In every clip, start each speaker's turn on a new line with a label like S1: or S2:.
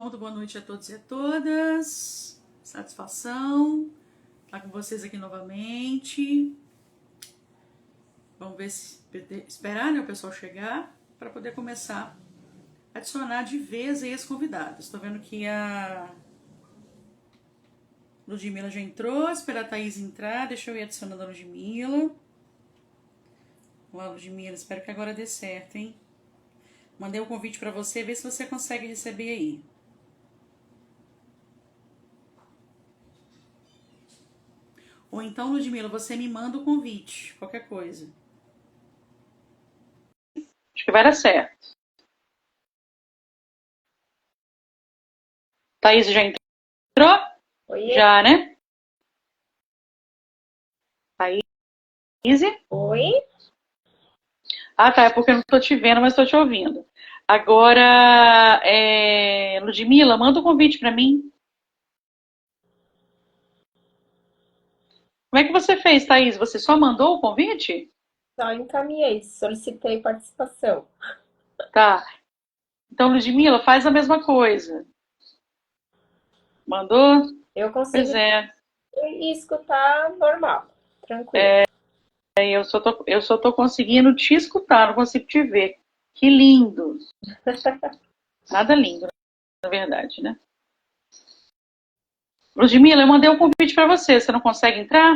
S1: Muito boa noite a todos e a todas. Satisfação estar com vocês aqui novamente. Vamos ver se esperar, né, o pessoal chegar para poder começar a adicionar de vez aí as convidadas. Estou vendo que a Ludmila já entrou, esperar a Thaís entrar. Deixa eu ir adicionando a Ludmila. Olá, Ludmila, espero que agora dê certo, hein? Mandei um convite para você, ver se você consegue receber aí. Ou então, Ludmila, você me manda o convite, qualquer coisa. Acho que vai dar certo. Thaís já entrou?
S2: Oi.
S1: Já, né? Thaís?
S2: Oi?
S1: Ah, tá, é porque eu não estou te vendo, mas estou te ouvindo. Agora, Ludmila, manda um convite para mim. Como é que você fez, Thaís? Você só mandou o convite?
S2: Só encaminhei, solicitei participação.
S1: Tá. Então, Ludmila, faz a mesma coisa. Mandou?
S2: Eu
S1: Pois
S2: consigo
S1: é.
S2: escutar normal, tranquilo.
S1: Eu só tô conseguindo te escutar, não consigo te ver. Que lindo. Nada lindo, na verdade, né? Ludmila, eu mandei um convite para você. Você não consegue entrar?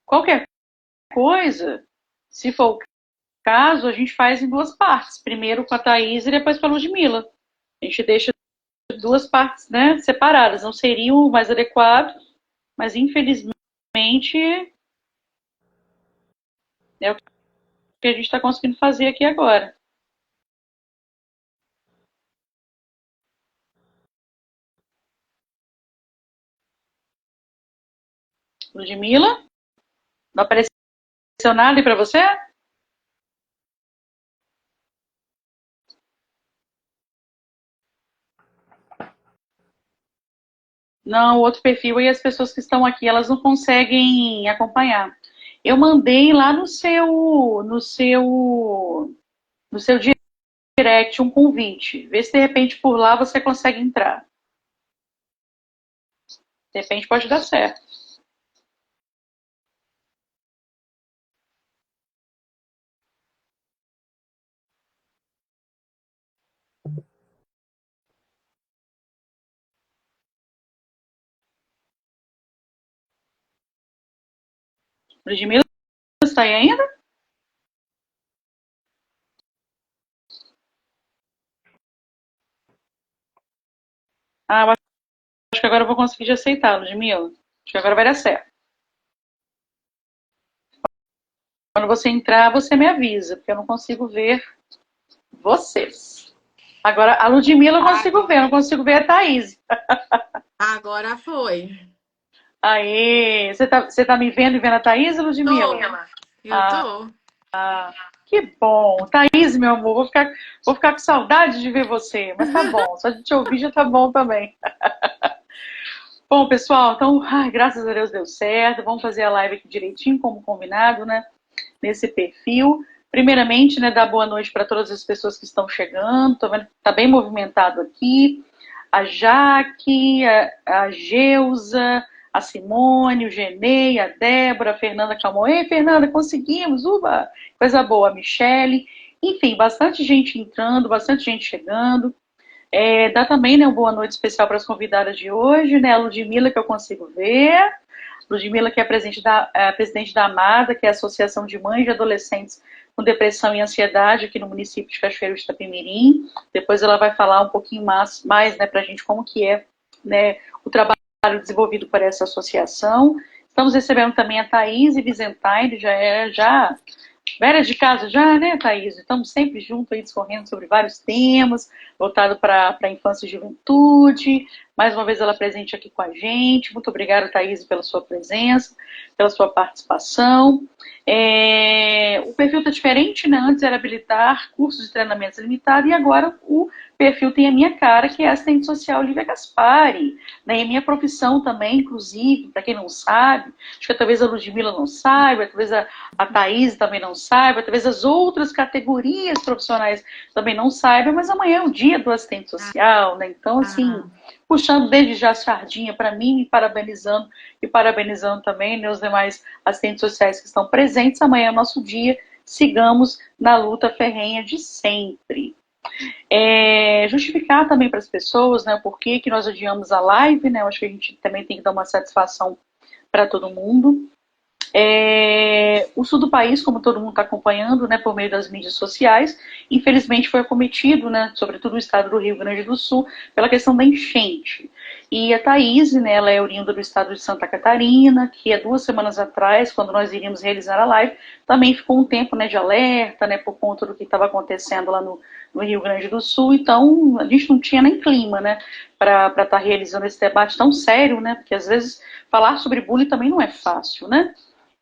S1: Qualquer coisa, se for o caso, a gente faz em duas partes. Primeiro com a Thaís e depois com a Ludmila. A gente deixa duas partes, né, separadas. Não seria o mais adequado, mas infelizmente é o que a gente está conseguindo fazer aqui agora. Ludmila, não apareceu nada aí para você? Não, o outro perfil e as pessoas que estão aqui, elas não conseguem acompanhar. Eu mandei lá no seu direct um convite. Vê se de repente por lá você consegue entrar. De repente pode dar certo. Ludmila, está aí ainda? Ah, eu acho que agora eu vou conseguir te aceitar, Ludmila. Acho que agora vai dar certo. Quando você entrar, você me avisa, porque eu não consigo ver vocês. Agora, a Ludmila eu consigo ver, eu não consigo ver a Thaís.
S3: Agora foi.
S1: Aê, você tá me vendo e vendo a Thaís, Ludmila?
S3: Eu tô.
S1: Que bom. Thaís, meu amor, vou ficar com saudade de ver você, mas tá bom, só de te ouvir já tá bom também. Bom, pessoal, então, graças a Deus deu certo. Vamos fazer a live aqui direitinho, como combinado, né? Nesse perfil. Primeiramente, né, dar boa noite para todas as pessoas que estão chegando. Tô vendo que tá bem movimentado aqui. A Jaque, a Geusa, a Simone, o Genei, a Débora, a Fernanda Camões. Ei, Fernanda, conseguimos! Uba! Coisa boa, a Michele. Enfim, bastante gente entrando, bastante gente chegando. Dá também, né, uma boa noite especial para as convidadas de hoje, né, a Ludmila, que eu consigo ver, Ludmila, que é presidente da AMADA, que é a Associação de Mães de Adolescentes com Depressão e Ansiedade aqui no município de Cachoeiro de Itapemirim. Depois ela vai falar um pouquinho mais né, para a gente como que é, né, o trabalho desenvolvido por essa associação. Estamos recebendo também a Thaís Bizentine, já velha de casa já, né, Thaís? Estamos sempre juntos aí discorrendo sobre vários temas, voltado para a infância e juventude, mais uma vez ela presente aqui com a gente. Muito obrigada, Thaís, pela sua presença, pela sua participação. O perfil está diferente, né? Antes era habilitar cursos de treinamentos limitados e agora o perfil tem a minha cara, que é assistente social Lívia Gaspari, né? E a minha profissão também, inclusive, para quem não sabe, acho que talvez a Ludmilla não saiba, talvez a Thaís também não saiba, talvez as outras categorias profissionais também não saibam, mas amanhã é o dia do assistente social, né? Então, assim, puxando desde já a sardinha para mim, e parabenizando também, né, os demais assistentes sociais que estão presentes. Amanhã é o nosso dia, sigamos na luta ferrenha de sempre. Justificar também para as pessoas, né, o porquê que nós adiamos a live, né? Eu acho que a gente também tem que dar uma satisfação para todo mundo. O sul do país, como todo mundo está acompanhando, né, por meio das mídias sociais, infelizmente foi acometido, né, sobretudo o estado do Rio Grande do Sul, pela questão da enchente. E a Thaís, né, ela é oriunda do estado de Santa Catarina, que há 2 semanas atrás, quando nós iríamos realizar a live, também ficou um tempo, né, de alerta, né, por conta do que estava acontecendo lá no Rio Grande do Sul. Então, a gente não tinha nem clima, né, para estar realizando esse debate tão sério, né, porque às vezes falar sobre bullying também não é fácil, né?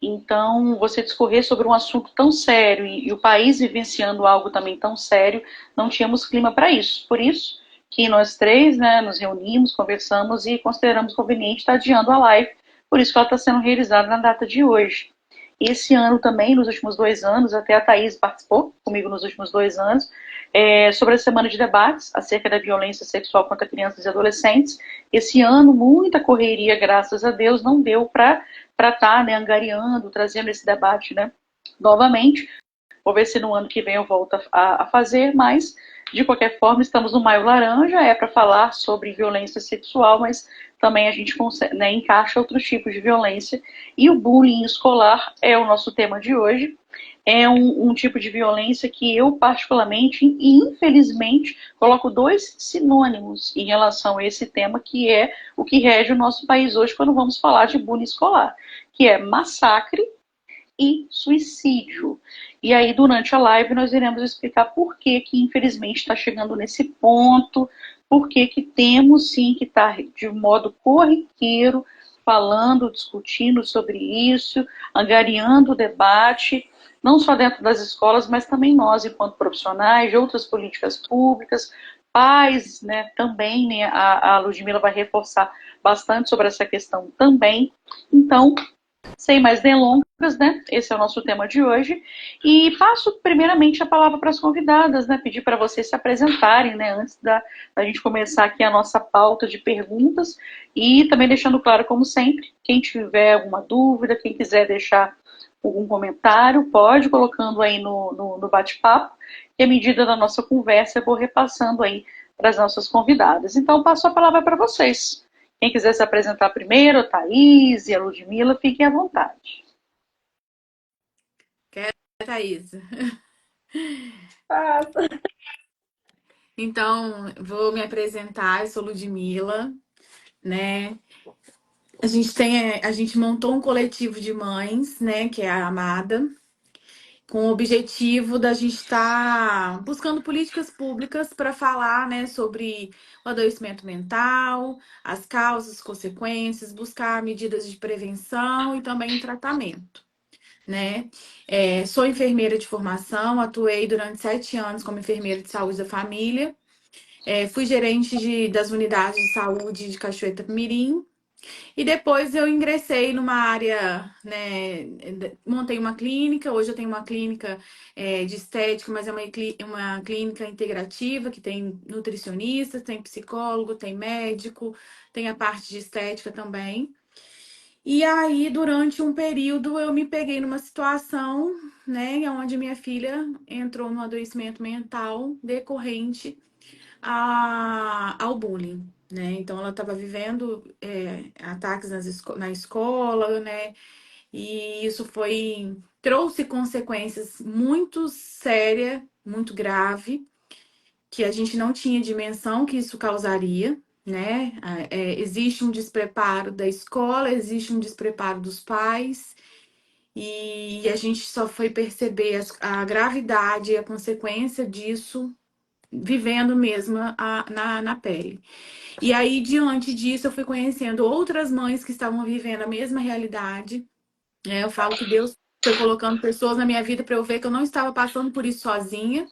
S1: Então, você discorrer sobre um assunto tão sério e o país vivenciando algo também tão sério, não tínhamos clima para isso. Por isso que nós três, né, nos reunimos, conversamos e consideramos conveniente estar adiando a live. Por isso que ela está sendo realizada na data de hoje. Esse ano também, nos últimos 2 anos, até a Thaís participou comigo nos últimos 2 anos, sobre a semana de debates acerca da violência sexual contra crianças e adolescentes. Esse ano, muita correria, graças a Deus, não deu para estar, né, angariando, trazendo esse debate, né, novamente. Vou ver se no ano que vem eu volto a fazer, mas de qualquer forma estamos no Maio Laranja, é para falar sobre violência sexual, mas também a gente consegue, né, encaixa outros tipos de violência. E o bullying escolar é o nosso tema de hoje. É um tipo de violência que eu particularmente e infelizmente coloco 2 sinônimos em relação a esse tema, que é o que rege o nosso país hoje quando vamos falar de bullying escolar, que é massacre e suicídio. E aí, durante a live, nós iremos explicar por que infelizmente está chegando nesse ponto, por que temos sim que estar de modo corriqueiro falando, discutindo sobre isso, angariando o debate, não só dentro das escolas, mas também nós, enquanto profissionais, de outras políticas públicas, pais, né, também, né, a Ludmilla vai reforçar bastante sobre essa questão também. Então, sem mais delongas, né? Esse é o nosso tema de hoje. E passo primeiramente a palavra para as convidadas, né? Pedir para vocês se apresentarem, né? Antes da gente começar aqui a nossa pauta de perguntas. E também deixando claro, como sempre, quem tiver alguma dúvida, quem quiser deixar algum comentário, pode colocando aí no bate-papo. E à medida da nossa conversa, eu vou repassando aí para as nossas convidadas. Então, passo a palavra para vocês. Quem quiser se apresentar primeiro, a Thaís e a Ludmilla, fiquem à vontade.
S3: Quer, Thaís?
S2: Passa.
S3: Então, vou me apresentar, eu sou Ludmilla, né? A gente montou um coletivo de mães, né, que é a Amada, com o objetivo da gente estar buscando políticas públicas para falar, né, sobre o adoecimento mental, as causas, consequências, buscar medidas de prevenção e também tratamento, né? Sou enfermeira de formação, atuei durante 7 anos como enfermeira de saúde da família, fui gerente das unidades de saúde de Cachoeira Mirim. E depois eu ingressei numa área, né? Montei uma clínica. Hoje eu tenho uma clínica de estética, mas é uma clínica integrativa que tem nutricionista, tem psicólogo, tem médico, tem a parte de estética também. E aí, durante um período, eu me peguei numa situação, né, onde minha filha entrou no adoecimento mental decorrente ao bullying, né? Então ela estava vivendo ataques na escola, né? E isso trouxe consequências muito sérias, muito grave, que a gente não tinha dimensão que isso causaria, né? Existe um despreparo da escola, existe um despreparo dos pais. E a gente só foi perceber a gravidade e a consequência disso vivendo mesmo na pele. E aí, diante disso, eu fui conhecendo outras mães que estavam vivendo a mesma realidade. Eu falo que Deus foi colocando pessoas na minha vida para eu ver que eu não estava passando por isso sozinha.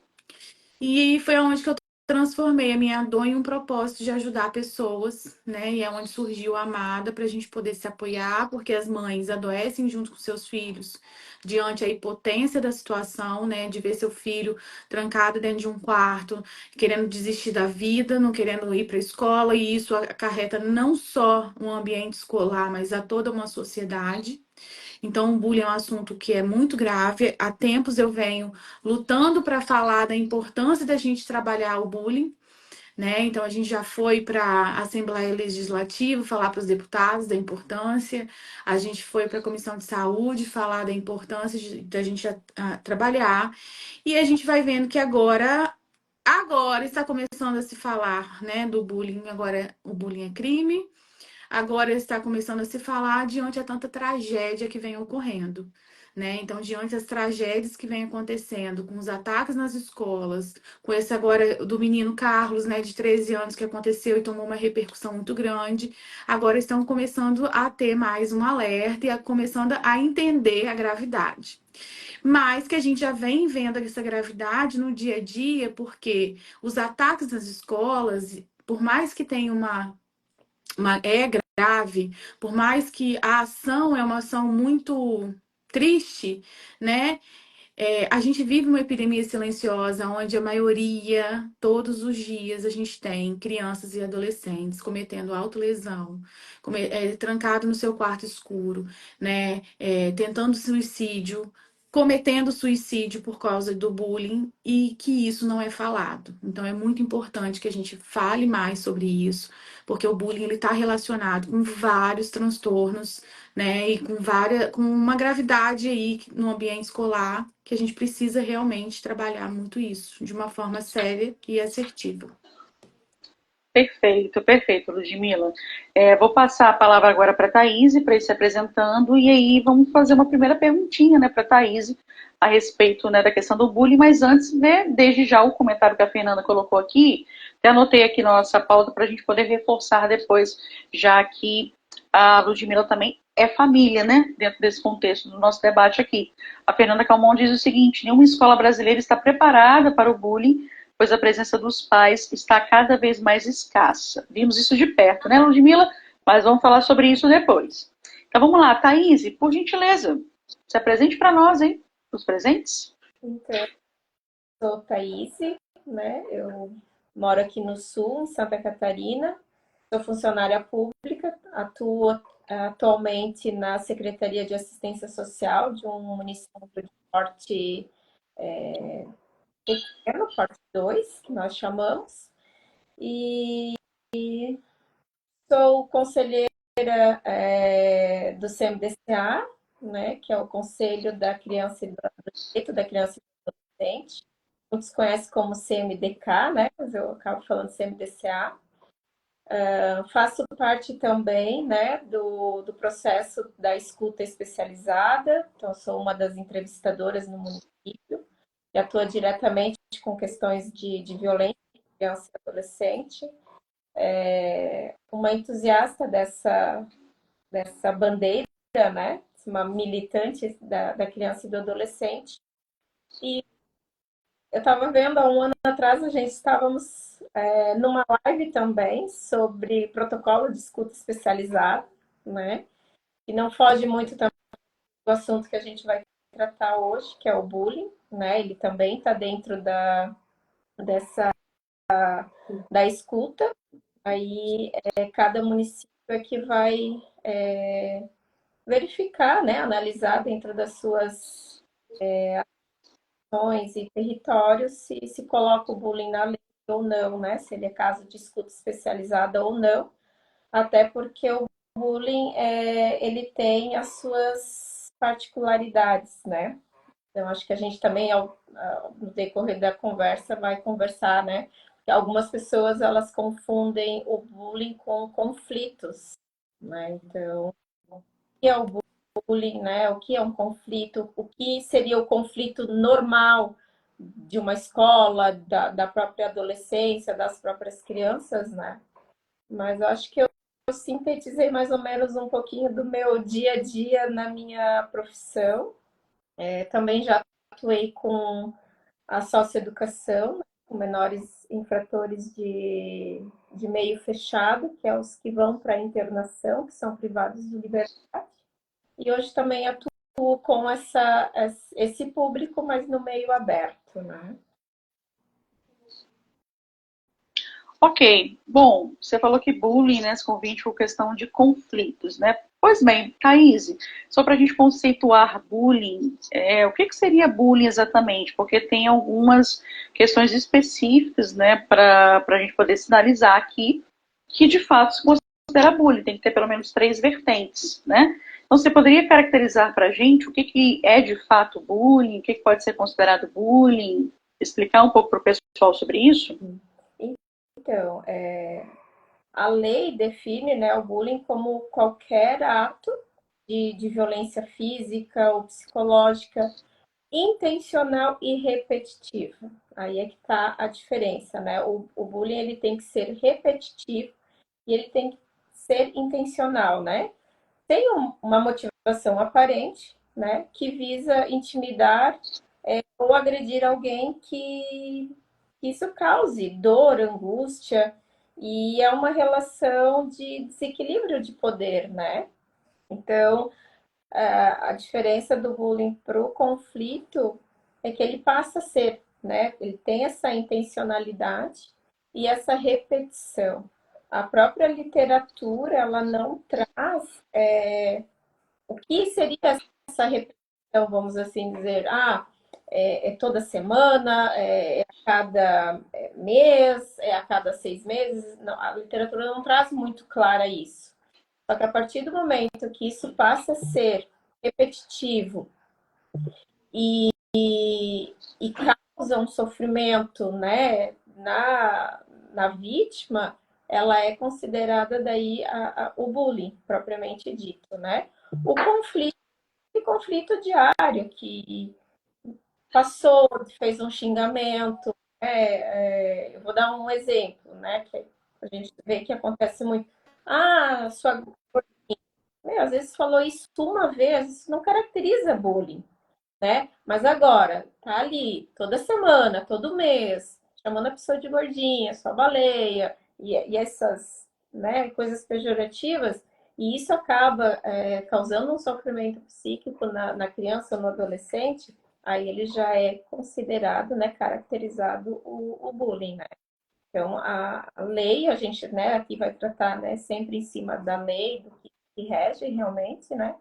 S3: E foi onde que eu transformei a minha dor em um propósito de ajudar pessoas, né? E é onde surgiu a Amada para a gente poder se apoiar, porque as mães adoecem junto com seus filhos diante a impotência da situação, né? De ver seu filho trancado dentro de um quarto, querendo desistir da vida, não querendo ir para a escola, e isso acarreta não só um ambiente escolar, mas a toda uma sociedade. Então, o bullying é um assunto que é muito grave. Há tempos eu venho lutando para falar da importância da gente trabalhar o bullying, né? Então, a gente já foi para a Assembleia Legislativa falar para os deputados da importância, a gente foi para a Comissão de Saúde falar da importância da gente trabalhar, e a gente vai vendo que agora está começando a se falar, né, do bullying. Agora, o bullying é crime. Agora está começando a se falar diante a tanta tragédia que vem ocorrendo, né? Então, diante das tragédias que vem acontecendo, com os ataques nas escolas, com esse agora do menino Carlos, né, de 13 anos, que aconteceu e tomou uma repercussão muito grande, agora estão começando a ter mais um alerta e começando a entender a gravidade. Mas que a gente já vem vendo essa gravidade no dia a dia, porque os ataques nas escolas, por mais que tenha é grave, por mais que a ação é uma ação muito triste, né? A gente vive uma epidemia silenciosa, onde a maioria, todos os dias, a gente tem crianças e adolescentes cometendo autolesão, trancado no seu quarto escuro, né? Tentando suicídio, cometendo suicídio por causa do bullying, e que isso não é falado. Então, é muito importante que a gente fale mais sobre isso, porque o bullying ele está relacionado com vários transtornos, né? E com uma gravidade aí no ambiente escolar, que a gente precisa realmente trabalhar muito isso, de uma forma séria e assertiva.
S1: Perfeito, perfeito, Ludmila. Vou passar a palavra agora para a Thaís, para ir se apresentando, e aí vamos fazer uma primeira perguntinha, né, para a Thaís a respeito, né, da questão do bullying, mas antes, né, desde já o comentário que a Fernanda colocou aqui, até anotei aqui na nossa pauta para a gente poder reforçar depois, já que a Ludmila também é família, né, dentro desse contexto do nosso debate aqui. A Fernanda Calmon diz o seguinte: nenhuma escola brasileira está preparada para o bullying, pois a presença dos pais está cada vez mais escassa. Vimos isso de perto, né, Ludmila? Mas vamos falar sobre isso depois. Então vamos lá, Thaís, por gentileza, se apresente para nós, hein? Os presentes?
S2: Então, sou Thaís, né? Eu moro aqui no Sul, em Santa Catarina. Sou funcionária pública, atuo atualmente na Secretaria de Assistência Social de um município de porte pequeno, porte 2, que nós chamamos. E sou conselheira do CMDCA, né, que é o Conselho da Criança e do Direito da Criança e do Adolescente. Muitos conhecem como CMDK, né, mas eu acabo falando CMDCA. Faço parte também, né, do processo da escuta especializada, então sou uma das entrevistadoras no município e atuo diretamente com questões de violência de criança e adolescente. Uma entusiasta dessa bandeira, né, uma militante da criança e do adolescente. E eu estava vendo há um ano atrás, a gente estávamos numa live também sobre protocolo de escuta especializado, né? E não foge muito também do assunto que a gente vai tratar hoje, que é o bullying, né? Ele também está dentro da escuta. Aí cada município é que vai verificar, né? Analisar dentro das suas e territórios se coloca o bullying na lei ou não, né? Se ele é caso de escuta especializada ou não, até porque o bullying ele tem as suas particularidades, né? Então, acho que a gente também, no decorrer da conversa, vai conversar, né? Porque algumas pessoas, elas confundem o bullying com conflitos, né? Então, o que é o bullying, né? O que é um conflito? O que seria o conflito normal de uma escola, da própria adolescência, das próprias crianças, né? Mas eu acho que eu sintetizei mais ou menos um pouquinho do meu dia a dia na minha profissão. Também já atuei com a socioeducação, né, com menores infratores de meio fechado, que é os que vão para a internação, que são privados de liberdade. E hoje também atuo com esse público, mas no meio aberto, né?
S1: Ok, bom, você falou que bullying, né, esse convite com questão de conflitos, né? Pois bem, Thaís, só para a gente conceituar bullying, o que, que seria bullying exatamente? Porque tem algumas questões específicas, né, para a gente poder sinalizar aqui, que de fato se considera bullying, tem que ter pelo menos três vertentes, né? Então você poderia caracterizar para a gente o que, que é de fato bullying, o que, que pode ser considerado bullying, explicar um pouco para o pessoal sobre isso?
S2: Então, a lei define, né, o bullying como qualquer ato de violência física ou psicológica intencional e repetitivo. Aí é que está a diferença, né? O bullying ele tem que ser repetitivo e ele tem que ser intencional, né? Tem uma motivação aparente, né, que visa intimidar ou agredir alguém que isso cause dor, angústia, e é uma relação de desequilíbrio de poder, né? Então, a diferença do bullying para o conflito é que ele passa a ser, né? Ele tem essa intencionalidade e essa repetição. A própria literatura, ela não traz o que seria essa repetição, vamos assim dizer, é toda semana, é a cada mês, é a cada 6 meses. Não, a literatura não traz muito clara isso. Só que a partir do momento que isso passa a ser repetitivo e causa um sofrimento, né, na vítima, ela é considerada daí o bullying, propriamente dito, né? O conflito diário, que passou, fez um xingamento. Eu vou dar um exemplo, né? Que a gente vê que acontece muito. Sua às vezes falou isso uma vez, isso não caracteriza bullying, né? Mas agora, tá ali toda semana, todo mês, chamando a pessoa de gordinha, sua baleia, e essas, né, coisas pejorativas, e isso acaba causando um sofrimento psíquico na criança ou no adolescente, aí ele já é considerado, né, caracterizado o bullying, né? Então, a lei, a gente, né, aqui vai tratar, né, sempre em cima da lei, do que rege realmente, né?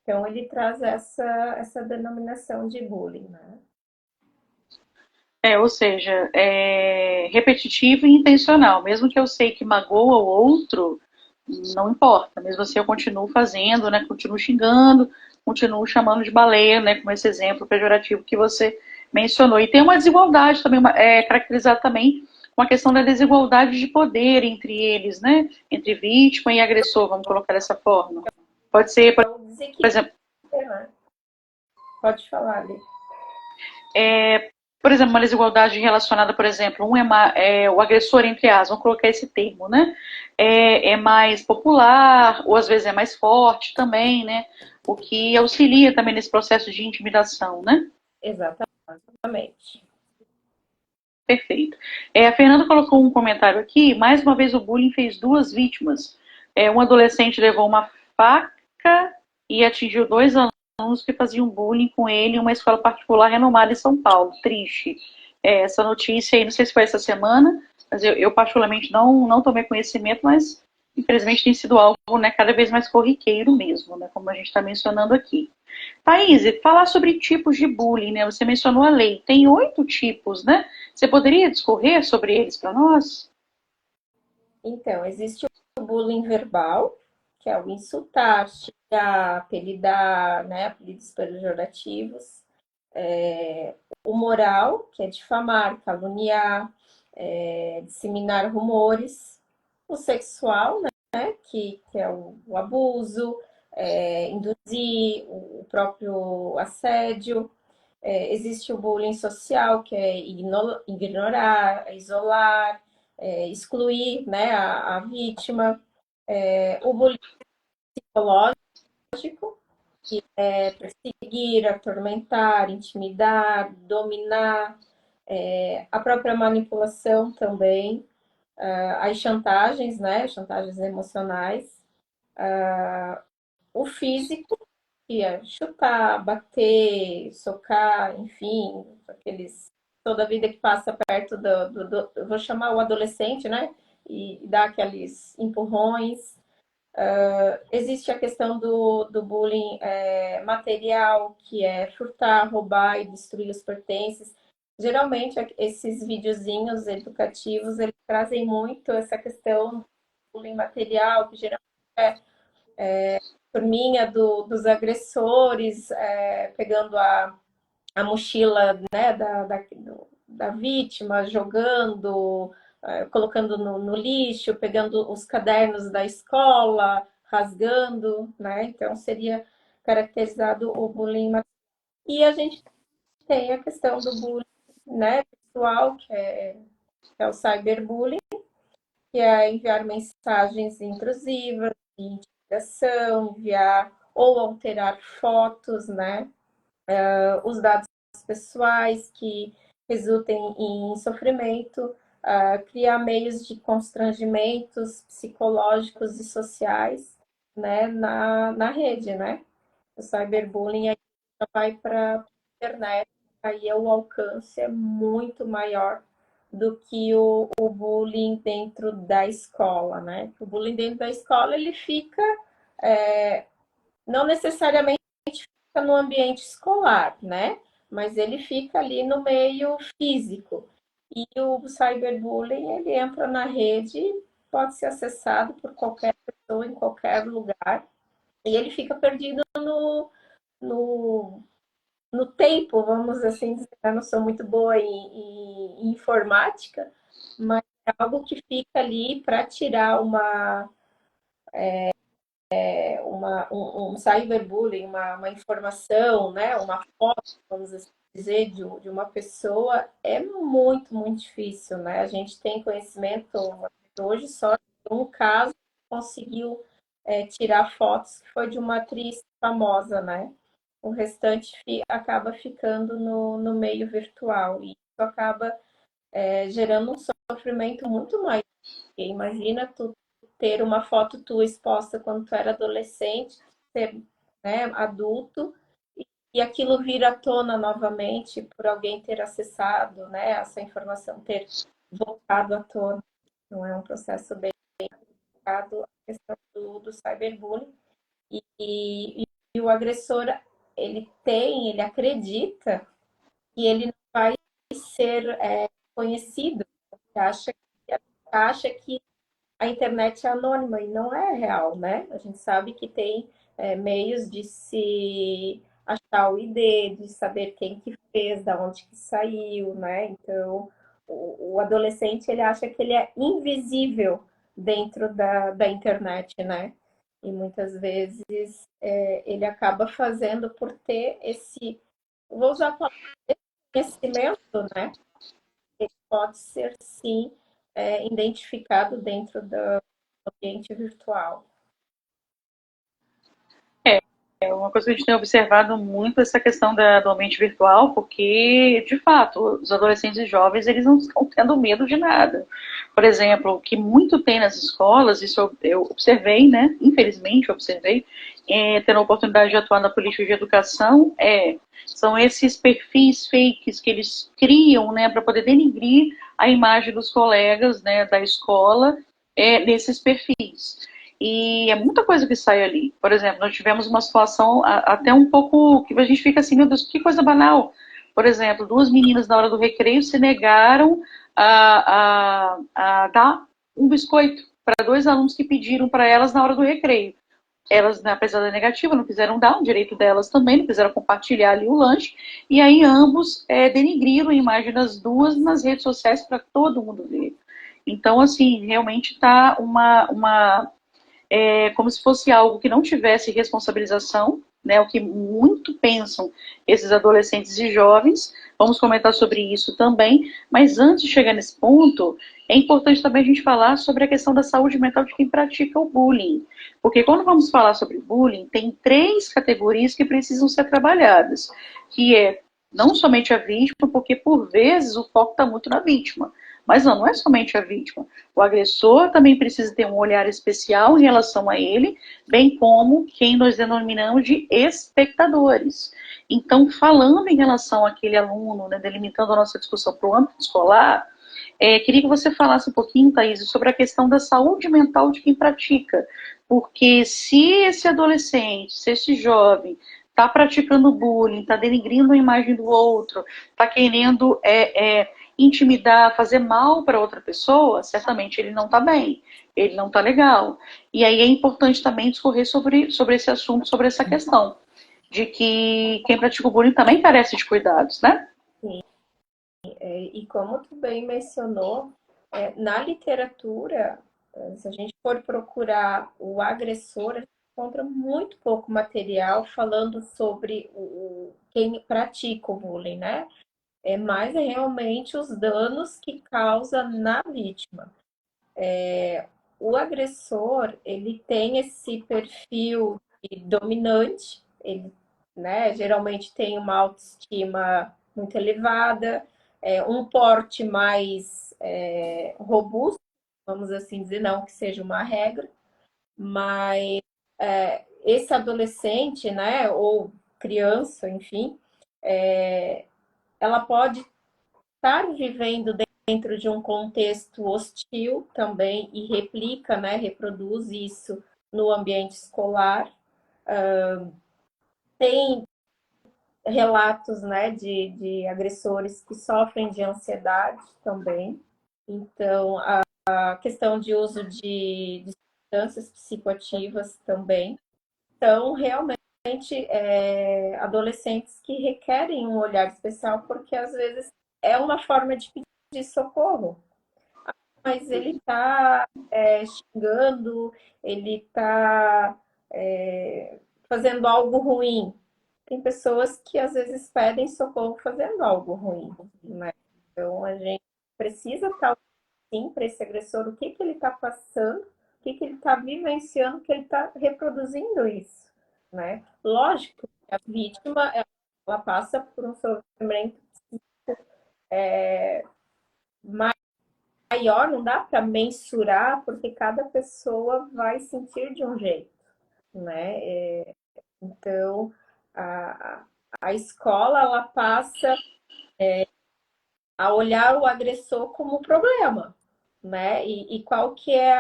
S2: Então, ele traz essa denominação de bullying, né?
S1: Ou seja, é repetitivo e intencional. Mesmo que eu sei que magoa o outro, não importa. Mesmo assim, eu continuo fazendo, né? Continuo xingando, continuo chamando de baleia, né? Como esse exemplo pejorativo que você mencionou. E tem uma desigualdade também, caracterizada também com a questão da desigualdade de poder entre eles, né? Entre vítima e agressor, vamos colocar dessa forma. Pode ser, por
S2: Então,
S1: exemplo,
S2: né? Pode falar, Ali.
S1: por exemplo, uma desigualdade relacionada, por exemplo, o agressor, entre aspas, vamos colocar esse termo, né? É mais popular, ou às vezes é mais forte também, né? O que auxilia também nesse processo de intimidação, né?
S2: Exatamente.
S1: Perfeito. A Fernanda colocou um comentário aqui, mais uma vez o bullying fez duas vítimas. Um adolescente levou uma faca e atingiu dois alunos que faziam bullying com ele em uma escola particular renomada em São Paulo. Triste. Essa notícia aí, não sei se foi essa semana, mas eu particularmente não tomei conhecimento, mas infelizmente tem sido algo, né, cada vez mais corriqueiro mesmo, né, como a gente está mencionando aqui. Thaís, falar sobre tipos de bullying, né? Você mencionou a lei. Tem 8 tipos, né? Você poderia discorrer sobre eles para nós?
S2: Então, existe o bullying verbal, que é o insultar, xingar, apelidar, né? Apelidos pejorativos. O moral, que é difamar, caluniar, disseminar rumores. O sexual, né? Que é o abuso, induzir, o próprio assédio. Existe o bullying social, que é ignorar, isolar, excluir, né, a vítima. O bullying psicológico, que é perseguir, atormentar, intimidar, dominar, a própria manipulação também, as chantagens, né, chantagens emocionais, o físico, que é chutar, bater, socar, enfim, aqueles toda a vida que passa perto eu vou chamar o adolescente, né? E dar aqueles empurrões. Existe a questão do bullying material, que é furtar, roubar e destruir os pertences. Geralmente, esses videozinhos educativos, eles trazem muito essa questão do bullying material, que geralmente turminha dos agressores, pegando a mochila, né, da vítima, jogando, colocando no lixo, pegando os cadernos da escola, rasgando, né? Então seria caracterizado o bullying. E a gente tem a questão do bullying, né, virtual, que é o cyberbullying, que é enviar mensagens intrusivas, de intimidação, enviar ou alterar fotos, né? Os dados pessoais que resultem em sofrimento, criar meios de constrangimentos psicológicos e sociais, né, na rede, né? O cyberbullying aí já vai para a internet, aí o alcance é muito maior do que o bullying dentro da escola, né? O bullying dentro da escola, ele fica, não necessariamente fica no ambiente escolar, né? Mas ele fica ali no meio físico. E o cyberbullying, ele entra na rede, pode ser acessado por qualquer pessoa, em qualquer lugar, e ele fica perdido no, no tempo, vamos assim dizer. Eu não sou muito boa em informática, mas é algo que fica ali para tirar um cyberbullying, uma informação, né, uma foto, vamos assim dizer, de uma pessoa, é muito, muito difícil, né? A gente tem conhecimento hoje só de um caso que conseguiu tirar fotos, que foi de uma atriz famosa, né? O restante acaba ficando no meio virtual, e isso acaba gerando um sofrimento muito maior. Porque imagina tu ter uma foto tua exposta quando tu era adolescente, ser, né, adulto, e aquilo vir à tona novamente por alguém ter acessado, né, essa informação ter voltado à tona. Não é um processo bem complicado, a questão do cyberbullying. E o agressor, ele acredita que ele não vai ser conhecido, acha que a internet é anônima, e não é real, né? A gente sabe que tem meios de se achar o ID, de saber quem que fez, da onde que saiu, né? Então, o adolescente, ele acha que ele é invisível dentro da internet, né? E muitas vezes ele acaba fazendo por ter vou usar a palavra conhecimento, né? Ele pode ser, sim, identificado dentro do ambiente virtual.
S1: É uma coisa que a gente tem observado muito, essa questão do ambiente virtual, porque, de fato, os adolescentes e jovens, eles não estão tendo medo de nada. Por exemplo, o que muito tem nas escolas, isso eu observei, né? Infelizmente, eu observei, tendo a oportunidade de atuar na política de educação, são esses perfis fakes que eles criam, né, para poder denigrir a imagem dos colegas, né, da escola, nesses perfis. E é muita coisa que sai ali. Por exemplo, nós tivemos uma situação até um pouco que a gente fica assim, meu Deus, que coisa banal. Por exemplo, duas meninas na hora do recreio se negaram a dar um biscoito para dois alunos que pediram para elas na hora do recreio. Elas, apesar da negativa, não quiseram dar, um direito delas também, não quiseram compartilhar ali o lanche, e aí ambos denigriram a imagem das duas nas redes sociais para todo mundo ver. Então, assim, realmente está como se fosse algo que não tivesse responsabilização, né, o que muito pensam esses adolescentes e jovens. Vamos comentar sobre isso também, mas antes de chegar nesse ponto, é importante também a gente falar sobre a questão da saúde mental de quem pratica o bullying. Porque quando vamos falar sobre bullying, tem 3 categorias que precisam ser trabalhadas, que é não somente a vítima, porque por vezes o foco está muito na vítima. Mas não é somente a vítima. O agressor também precisa ter um olhar especial em relação a ele, bem como quem nós denominamos de espectadores. Então, falando em relação àquele aluno, né, delimitando a nossa discussão para o âmbito escolar, queria que você falasse um pouquinho, Thaís, sobre a questão da saúde mental de quem pratica. Porque se esse adolescente, se esse jovem está praticando bullying, está denigrindo a imagem do outro, está querendo intimidar, fazer mal para outra pessoa, certamente ele não está bem, ele não está legal. E aí é importante também discorrer sobre esse assunto, sobre essa questão, de que quem pratica o bullying também carece de cuidados, né?
S2: Sim. E como tu bem mencionou, na literatura, se a gente for procurar o agressor, a gente encontra muito pouco material falando sobre quem pratica o bullying, né? Mas realmente os danos que causa na vítima. O agressor, ele tem esse perfil dominante, ele, né, geralmente tem uma autoestima muito elevada, um porte mais robusto, vamos assim dizer, não que seja uma regra, mas esse adolescente, né, ou criança, enfim, ela pode estar vivendo dentro de um contexto hostil também e replica, né, reproduz isso no ambiente escolar. Tem relatos, né, de agressores que sofrem de ansiedade também. Então, a questão de uso de substâncias psicoativas também. Então, realmente, adolescentes que requerem um olhar especial, porque às vezes é uma forma de pedir socorro, mas ele está xingando, ele está fazendo algo ruim. Tem pessoas que às vezes pedem socorro fazendo algo ruim, né? Então a gente precisa estar sim para esse agressor o que ele está passando, o que ele está vivenciando, que ele está reproduzindo isso, né? Lógico que a vítima ela passa por um sofrimento maior, não dá para mensurar, porque cada pessoa vai sentir de um jeito, né? Então, a, a escola, ela passa a olhar o agressor como problema, né? E qual que é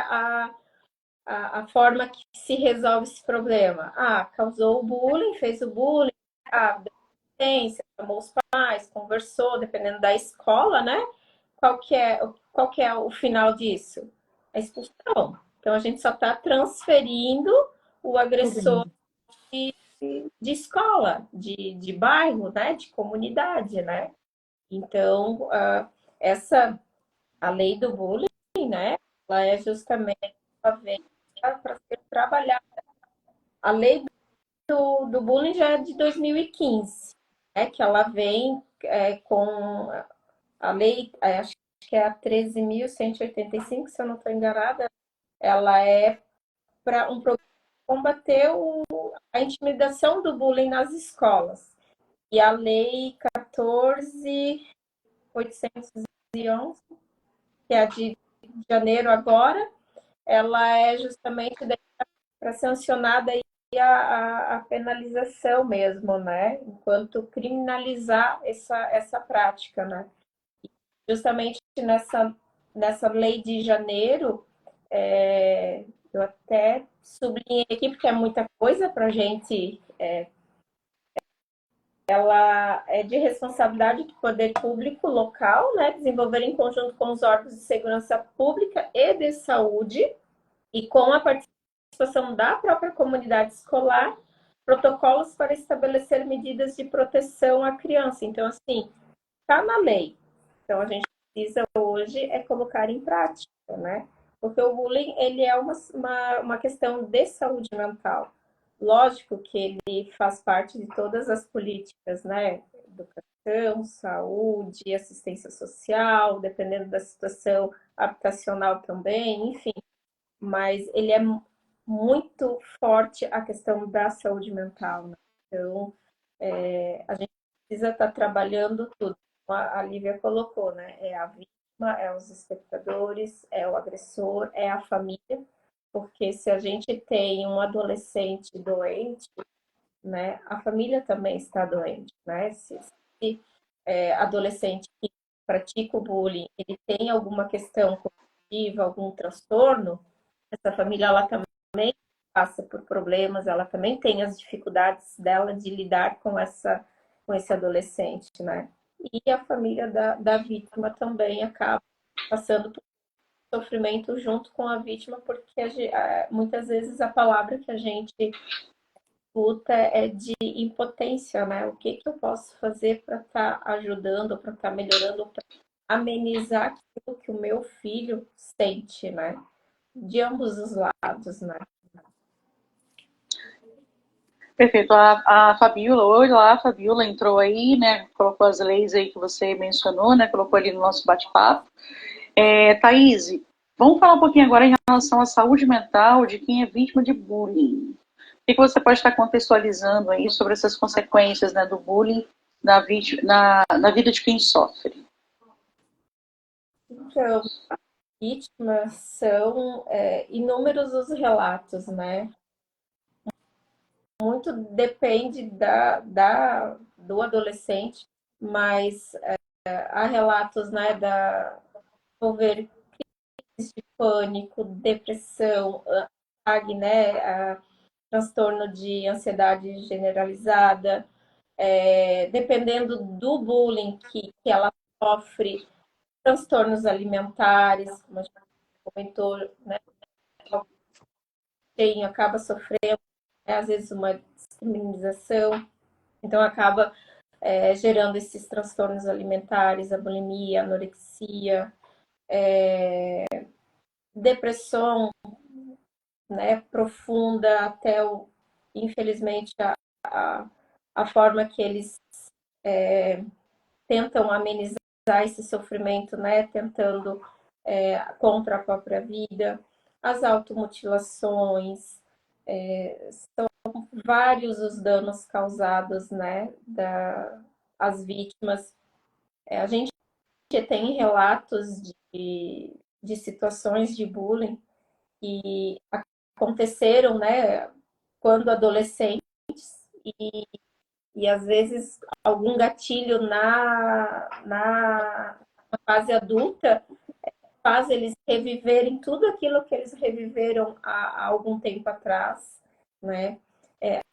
S2: a forma que se resolve esse problema? Ah, causou o bullying, fez o bullying, deu assistência, chamou os pais, conversou, dependendo da escola, né? Qual que é o final disso? A expulsão. Então, a gente só está transferindo o agressor de escola, de bairro, né? De comunidade, né? Então, a lei do bullying, né? Ela é justamente para ser trabalhada. A lei do bullying já é de 2015, né? Que ela vem com a lei, acho que é a 13.185, se eu não estou enganada, ela é para combater a intimidação do bullying nas escolas. E a lei 14.811, que é a de janeiro agora, ela é justamente para sancionar daí a penalização mesmo, né? Enquanto criminalizar essa prática, né? Justamente nessa lei de janeiro, eu até sublinhei aqui, porque é muita coisa para a gente. Ela é de responsabilidade do poder público local, né? Desenvolver em conjunto com os órgãos de segurança pública e de saúde, e com a participação da própria comunidade escolar, protocolos para estabelecer medidas de proteção à criança. Então, assim, está na lei. Então, a gente precisa hoje colocar em prática, né? Porque o bullying, ele é uma questão de saúde mental. lógico que ele faz parte de todas as políticas, né? Educação, saúde, assistência social, dependendo da situação habitacional também, enfim. Mas ele é muito forte a questão da saúde mental, né? Então, a gente precisa estar trabalhando tudo. A Lívia colocou, né? É a vítima, é os espectadores, é o agressor, é a família, porque se a gente tem um adolescente doente, né, a família também está doente, né? Se adolescente que pratica o bullying, ele tem alguma questão cognitiva, algum transtorno, essa família ela também passa por problemas, ela também tem as dificuldades dela de lidar com esse adolescente, né? E a família da vítima também acaba passando por sofrimento junto com a vítima, porque muitas vezes a palavra que a gente escuta é de impotência, né? O que eu posso fazer para estar ajudando, para estar melhorando, para amenizar aquilo que o meu filho sente, né? De ambos os lados, né?
S1: Perfeito. A Fabiola, hoje lá, a Fabiola entrou aí, né? Colocou as leis aí que você mencionou, né? Colocou ali no nosso bate-papo. Thaís, vamos falar um pouquinho agora em relação à saúde mental de quem é vítima de bullying. O que você pode estar contextualizando aí sobre essas consequências, né, do bullying na vida de quem sofre?
S2: Então, vítimas são inúmeros os relatos, né? Muito depende do adolescente, mas há relatos, né, envolver crise de pânico, depressão, né, transtorno de ansiedade generalizada, dependendo do bullying que ela sofre, transtornos alimentares, como a gente comentou, né, quem acaba sofrendo, né, às vezes uma discriminação, então acaba gerando esses transtornos alimentares, a bulimia, a anorexia, depressão, né, profunda, até infelizmente a forma que eles tentam amenizar esse sofrimento, né, tentando contra a própria vida, as automutilações, são vários os danos causados, né, às vítimas. A gente tem relatos de situações de bullying que aconteceram, né, quando adolescentes e, e às vezes algum gatilho na fase adulta faz eles reviverem tudo aquilo que eles reviveram há algum tempo atrás, né?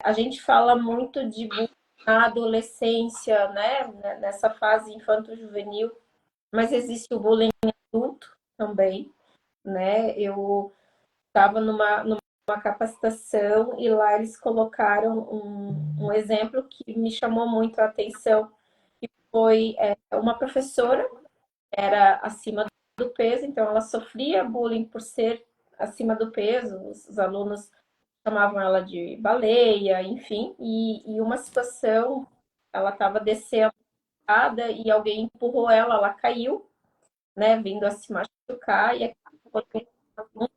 S2: A gente fala muito de bullying na adolescência, né? Nessa fase infanto-juvenil, mas existe o bullying adulto também, né? Eu estava numa capacitação e lá eles colocaram um exemplo que me chamou muito a atenção, que foi uma professora, era acima do peso, então ela sofria bullying por ser acima do peso, os alunos chamavam ela de baleia, enfim, e uma situação, ela estava descendo e alguém empurrou ela caiu, né, vindo a se machucar, e aquilo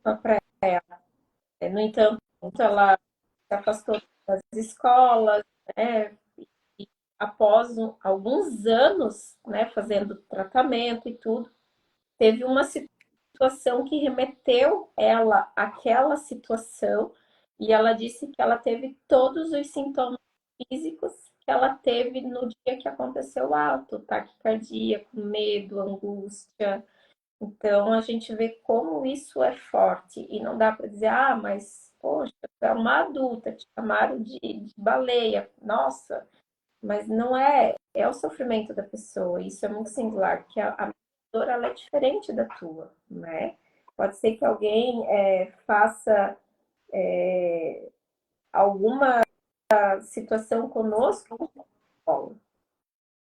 S2: para ela. No entanto, ela se afastou das escolas, né, e após alguns anos, né, fazendo tratamento e tudo, teve uma situação que remeteu ela àquela situação e ela disse que ela teve todos os sintomas físicos que ela teve no dia que aconteceu o ato, taquicardia, medo, angústia. Então a gente vê como isso é forte e não dá para dizer, ah, mas poxa, é uma adulta, te chamaram de baleia, nossa, mas não é, é o sofrimento da pessoa, isso é muito singular, porque a dor ela é diferente da tua, né? Pode ser que alguém faça alguma situação conosco,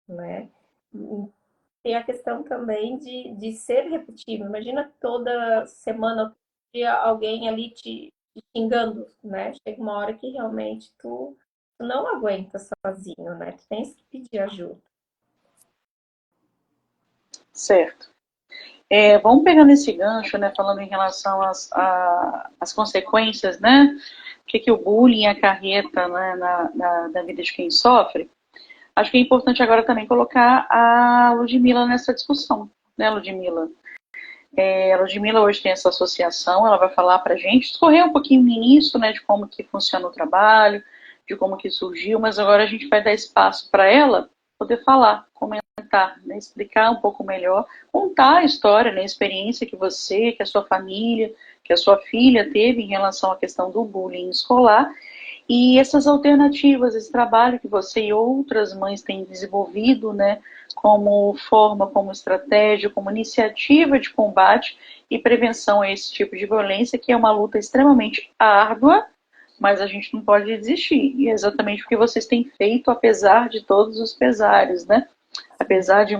S2: né? Tem a questão também de ser repetitivo. Imagina toda semana, todo dia, alguém ali te te xingando, né? Chega uma hora que realmente tu não aguenta sozinho, né? Tu tens que pedir ajuda.
S1: Certo. Vamos pegando esse gancho, né, falando em relação às consequências, né, o que o bullying acarreta, né, na vida de quem sofre. Acho que é importante agora também colocar a Ludmilla nessa discussão, né, Ludmilla? A Ludmilla hoje tem essa associação, ela vai falar para a gente, discorrer um pouquinho no início, né, de como que funciona o trabalho, de como que surgiu, mas agora a gente vai dar espaço para ela poder falar, comentar, né, explicar um pouco melhor, contar a história, né, a experiência que você, que a sua família, que a sua filha teve em relação à questão do bullying escolar e essas alternativas, esse trabalho que você e outras mães têm desenvolvido, né, como forma, como estratégia, como iniciativa de combate e prevenção a esse tipo de violência, que é uma luta extremamente árdua, mas a gente não pode desistir. E é exatamente o que vocês têm feito, apesar de todos os pesares, né? Apesar de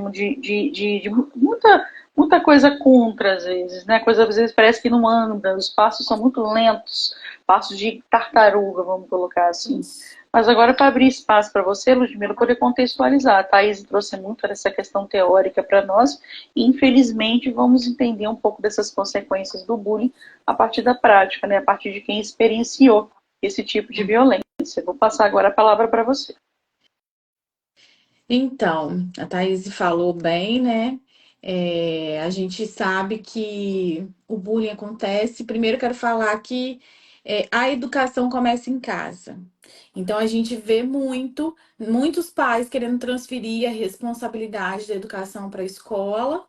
S1: muita coisa contra, às vezes, né? Coisa às vezes parece que não anda, os passos são muito lentos, passos de tartaruga, vamos colocar assim.
S3: Isso.
S1: Mas agora, para abrir espaço para você, Ludmila, poder contextualizar. A Thaís trouxe muito dessa questão teórica para nós e, infelizmente, vamos entender um pouco dessas consequências do bullying a partir da prática, né? A partir de quem experienciou esse tipo de violência. Vou passar agora a palavra para você.
S3: Então, a Thaís falou bem, né? A gente sabe que o bullying acontece. Primeiro, eu quero falar que a educação começa em casa. Então, a gente vê muitos pais querendo transferir a responsabilidade da educação para a escola,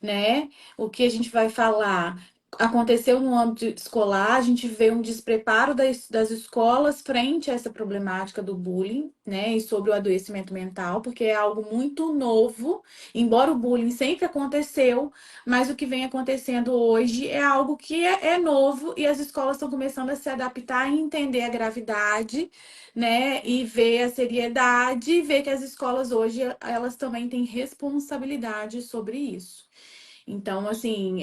S3: né? O que a gente vai falar aconteceu no âmbito escolar, a gente vê um despreparo das escolas frente a essa problemática do bullying, né? E sobre o adoecimento mental, porque é algo muito novo, embora o bullying sempre aconteceu, mas o que vem acontecendo hoje é algo que é novo e as escolas estão começando a se adaptar e entender a gravidade, né? E ver a seriedade, e ver que as escolas hoje elas também têm responsabilidade sobre isso. Então, assim,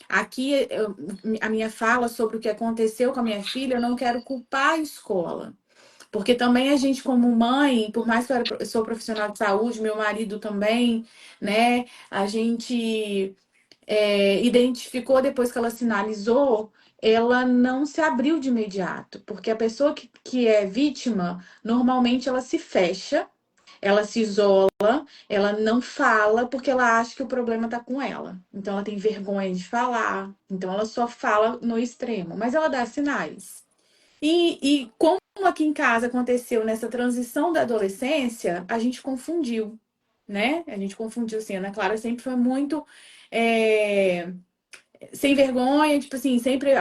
S3: aqui a minha fala sobre o que aconteceu com a minha filha, eu não quero culpar a escola. Porque também a gente, como mãe, por mais que eu sou profissional de saúde, meu marido também, né? A gente identificou depois que ela sinalizou, ela não se abriu de imediato. Porque a pessoa que é vítima, normalmente ela se fecha, ela se isola, ela não fala porque ela acha que o problema está com ela. Então ela tem vergonha de falar, então ela só fala no extremo, mas ela dá sinais. E como aqui em casa aconteceu nessa transição da adolescência, a gente confundiu, né? A gente confundiu, assim, a Ana Clara sempre foi muito é, sem vergonha, tipo assim, sempre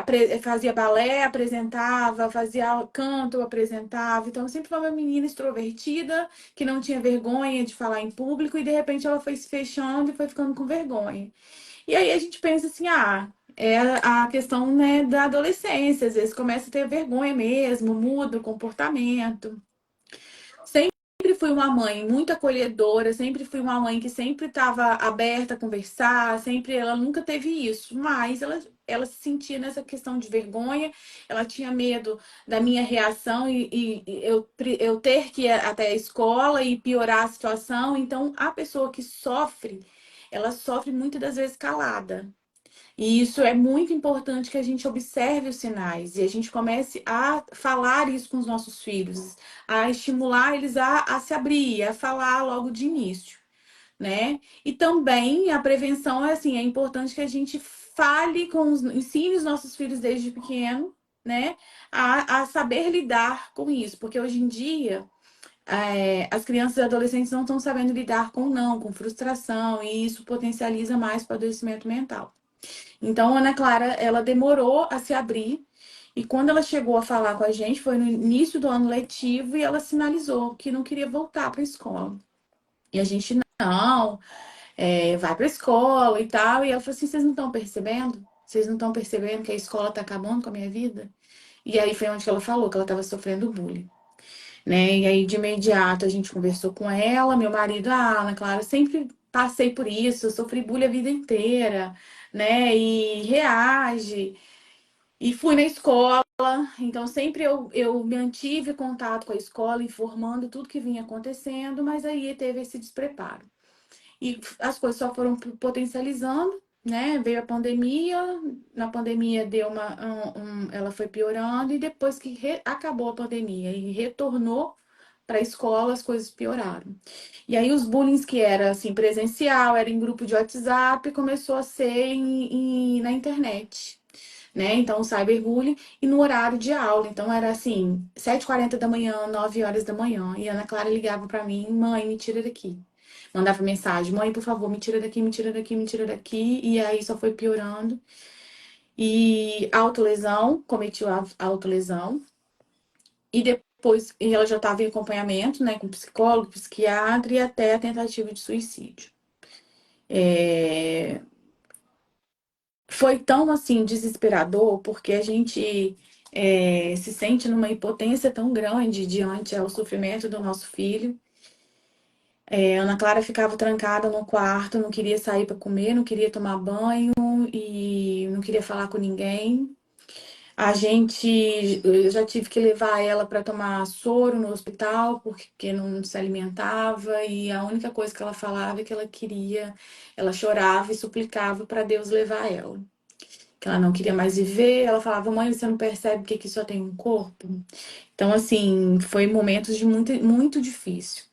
S3: fazia balé, apresentava, fazia canto, apresentava. Então, sempre foi uma menina extrovertida, que não tinha vergonha de falar em público, e de repente ela foi se fechando e foi ficando com vergonha. E aí a gente pensa assim, é a questão, né, da adolescência, às vezes começa a ter vergonha mesmo, muda o comportamento. Sempre fui uma mãe muito acolhedora, sempre fui uma mãe que sempre estava aberta a conversar, sempre ela nunca teve isso, mas ela se sentia nessa questão de vergonha, ela tinha medo da minha reação e eu ter que ir até a escola e piorar a situação. Então, a pessoa que sofre, ela sofre muitas das vezes calada. E isso é muito importante que a gente observe os sinais e a gente comece a falar isso com os nossos filhos, a estimular eles a se abrir, a falar logo de início, né? E também a prevenção é assim, é importante que a gente fale ensine os nossos filhos desde pequeno, né? A saber lidar com isso, porque hoje em dia as crianças e adolescentes não estão sabendo lidar com não, com frustração, e isso potencializa mais para o adoecimento mental. Então, a Ana Clara, ela demorou a se abrir. E quando ela chegou a falar com a gente, foi no início do ano letivo e ela sinalizou que não queria voltar para a escola. E a gente, não, vai para a escola e tal. E ela falou assim: vocês não estão percebendo? Vocês não estão percebendo que a escola está acabando com a minha vida? E aí foi onde que ela falou que ela estava sofrendo bullying. Né? E aí, de imediato, a gente conversou com ela. Meu marido, Ana Clara, sempre passei por isso, eu sofri bullying a vida inteira, né? E reage. E fui na escola, então sempre eu mantive contato com a escola, informando tudo que vinha acontecendo, mas aí teve esse despreparo. E as coisas só foram potencializando, né? Veio a pandemia, na pandemia deu ela foi piorando, e depois que acabou a pandemia e retornou para a escola, as coisas pioraram. E aí os bullying que era assim presencial, era em grupo de WhatsApp, começou a ser na internet. Né? Então, o cyberbullying e no horário de aula. Então, era assim, 7h40 da manhã, 9 horas da manhã. E a Ana Clara ligava para mim, mãe, me tira daqui. Mandava mensagem, mãe, por favor, me tira daqui, me tira daqui, me tira daqui. E aí só foi piorando. E autolesão, cometeu a autolesão. E depois, e ela já estava em acompanhamento, né, com psicólogo, psiquiatra e até a tentativa de suicídio. Foi tão assim desesperador porque a gente se sente numa impotência tão grande diante ao sofrimento do nosso filho. Ana Clara ficava trancada no quarto, não queria sair para comer, não queria tomar banho e não queria falar com ninguém. Eu já tive que levar ela para tomar soro no hospital porque não se alimentava e a única coisa que ela falava é que ela queria, ela chorava e suplicava para Deus levar ela, que ela não queria mais viver. Ela falava, mãe, você não percebe que aqui só tem um corpo? Então, assim, foi momentos de muito, muito difícil.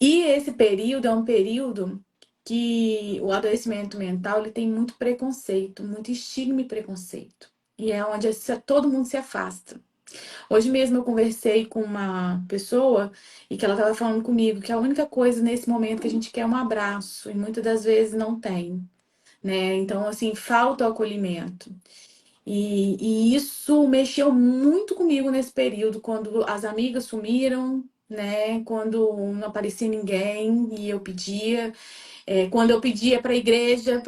S3: E esse período é um período que o adoecimento mental ele tem muito preconceito, muito estigma e preconceito. E é onde todo mundo se afasta. Hoje mesmo eu conversei com uma pessoa e que ela estava falando comigo que a única coisa nesse momento que a gente quer é um abraço, e muitas das vezes não tem, né? Então, assim, falta o acolhimento. E isso mexeu muito comigo nesse período, quando as amigas sumiram, né? Quando não aparecia ninguém e eu pedia. Quando eu pedia para a igreja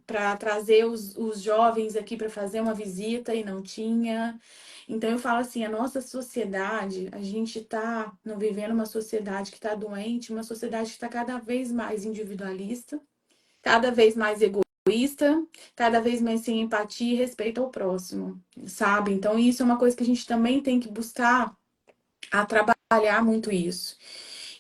S3: para trazer os jovens aqui para fazer uma visita e não tinha. Então eu falo assim, a nossa sociedade, a gente está não vivendo uma sociedade que está doente, uma sociedade que está cada vez mais individualista, cada vez mais egoísta, cada vez mais sem empatia e respeito ao próximo, sabe? Então, isso é uma coisa que a gente também tem que buscar a trabalhar muito isso.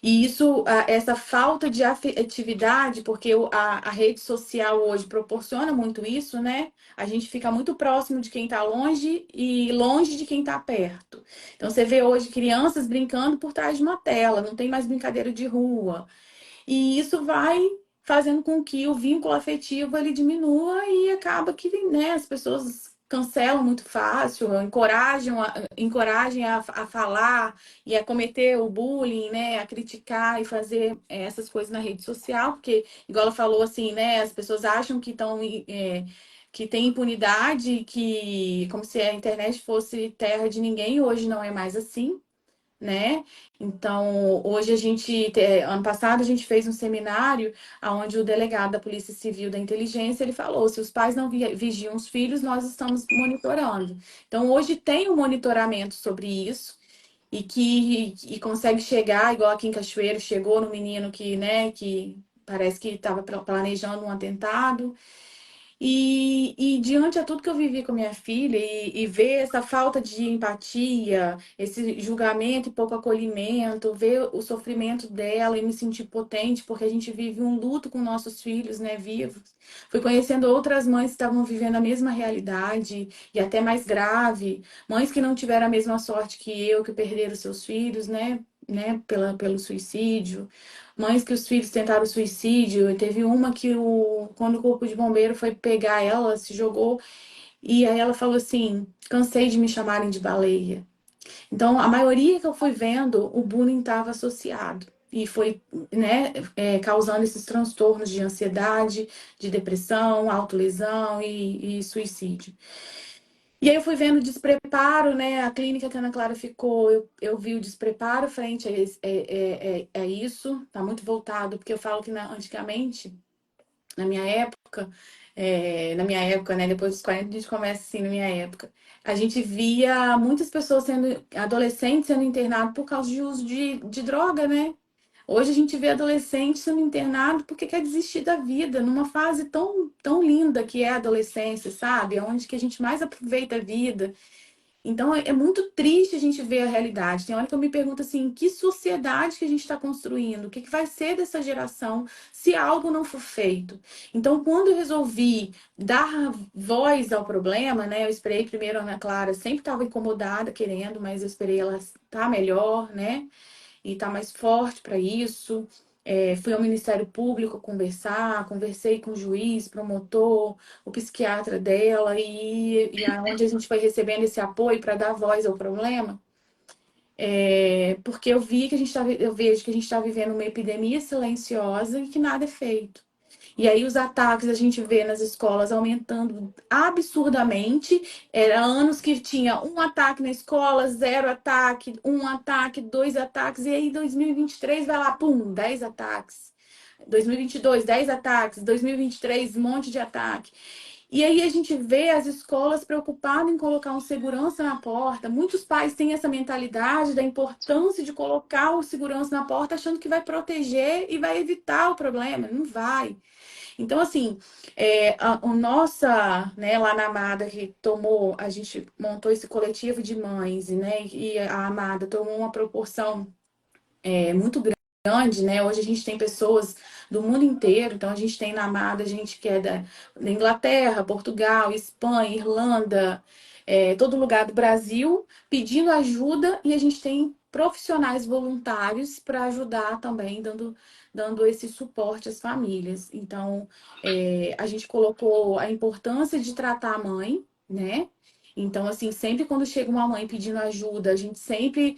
S3: E isso, essa falta de afetividade, porque a rede social hoje proporciona muito isso, né? A gente fica muito próximo de quem está longe e longe de quem está perto. Então, você vê hoje crianças brincando por trás de uma tela, não tem mais brincadeira de rua. E isso vai fazendo com que o vínculo afetivo ele diminua e acaba que, né, as pessoas cancelam muito fácil, encorajam a falar e a cometer o bullying, né, a criticar e fazer essas coisas na rede social, porque, igual ela falou assim, né, as pessoas acham que estão que tem impunidade, que como se a internet fosse terra de ninguém, hoje não é mais assim, né? Então, hoje ano passado a gente fez um seminário onde o delegado da Polícia Civil da Inteligência, ele falou, se os pais não vigiam os filhos, nós estamos monitorando. Então, hoje tem um monitoramento sobre isso e consegue chegar, igual aqui em Cachoeiro, chegou no menino que, né, que parece que estava planejando um atentado. E diante de tudo que eu vivi com minha filha e ver essa falta de empatia, esse julgamento e pouco acolhimento, ver o sofrimento dela e me sentir potente, porque a gente vive um luto com nossos filhos, né, vivos. Fui conhecendo outras mães que estavam vivendo a mesma realidade e até mais grave, mães que não tiveram a mesma sorte que eu, que perderam seus filhos, né, pelo suicídio. Mães que os filhos tentaram suicídio, e teve uma que quando o corpo de bombeiro foi pegar ela, ela se jogou, e aí ela falou assim: cansei de me chamarem de baleia. Então, a maioria que eu fui vendo, o bullying estava associado. E foi, né, causando esses transtornos de ansiedade, de depressão, autolesão e suicídio. E aí eu fui vendo o despreparo, né? A clínica que a Ana Clara ficou, eu vi o despreparo frente a isso, tá muito voltado, porque eu falo que antigamente, na minha época, né? Depois dos 40 a gente começa assim, na minha época. A gente via muitas pessoas adolescentes sendo internados por causa de uso de droga, né? Hoje a gente vê adolescente sendo internado porque quer desistir da vida, numa fase tão linda que é a adolescência, sabe? É onde que a gente mais aproveita a vida. Então é muito triste a gente ver a realidade. Tem hora que eu me pergunto assim, que sociedade que a gente está construindo? O que que vai ser dessa geração se algo não for feito? Então, quando eu resolvi dar voz ao problema, né? Eu esperei primeiro a Ana Clara, sempre estava incomodada, querendo, mas eu esperei ela estar melhor, né? E tá mais forte para isso. Fui ao Ministério Público conversar, conversei com o juiz, promotor, o psiquiatra dela, e aonde a gente foi recebendo esse apoio para dar voz ao problema, porque eu vejo que a gente está vivendo uma epidemia silenciosa e que nada é feito. E aí os ataques a gente vê nas escolas aumentando absurdamente. Era anos que tinha um ataque na escola, zero ataque, um ataque, dois ataques. E aí 2023 vai lá, pum, 10 ataques. 2022, 10 ataques. 2023, um monte de ataque. E aí a gente vê as escolas preocupadas em colocar um segurança na porta. Muitos pais têm essa mentalidade da importância de colocar o segurança na porta, achando que vai proteger e vai evitar o problema. Não vai. Então, assim, o nossa, né, lá na Amada, a gente montou esse coletivo de mães, né, e a Amada tomou uma proporção muito grande, né? Hoje a gente tem pessoas do mundo inteiro, então a gente tem na Amada gente que é da Inglaterra, Portugal, Espanha, Irlanda, todo lugar do Brasil pedindo ajuda, e a gente tem profissionais voluntários para ajudar também, dando esse suporte às famílias. Então, a gente colocou a importância de tratar a mãe, né? Então, assim, sempre quando chega uma mãe pedindo ajuda, a gente sempre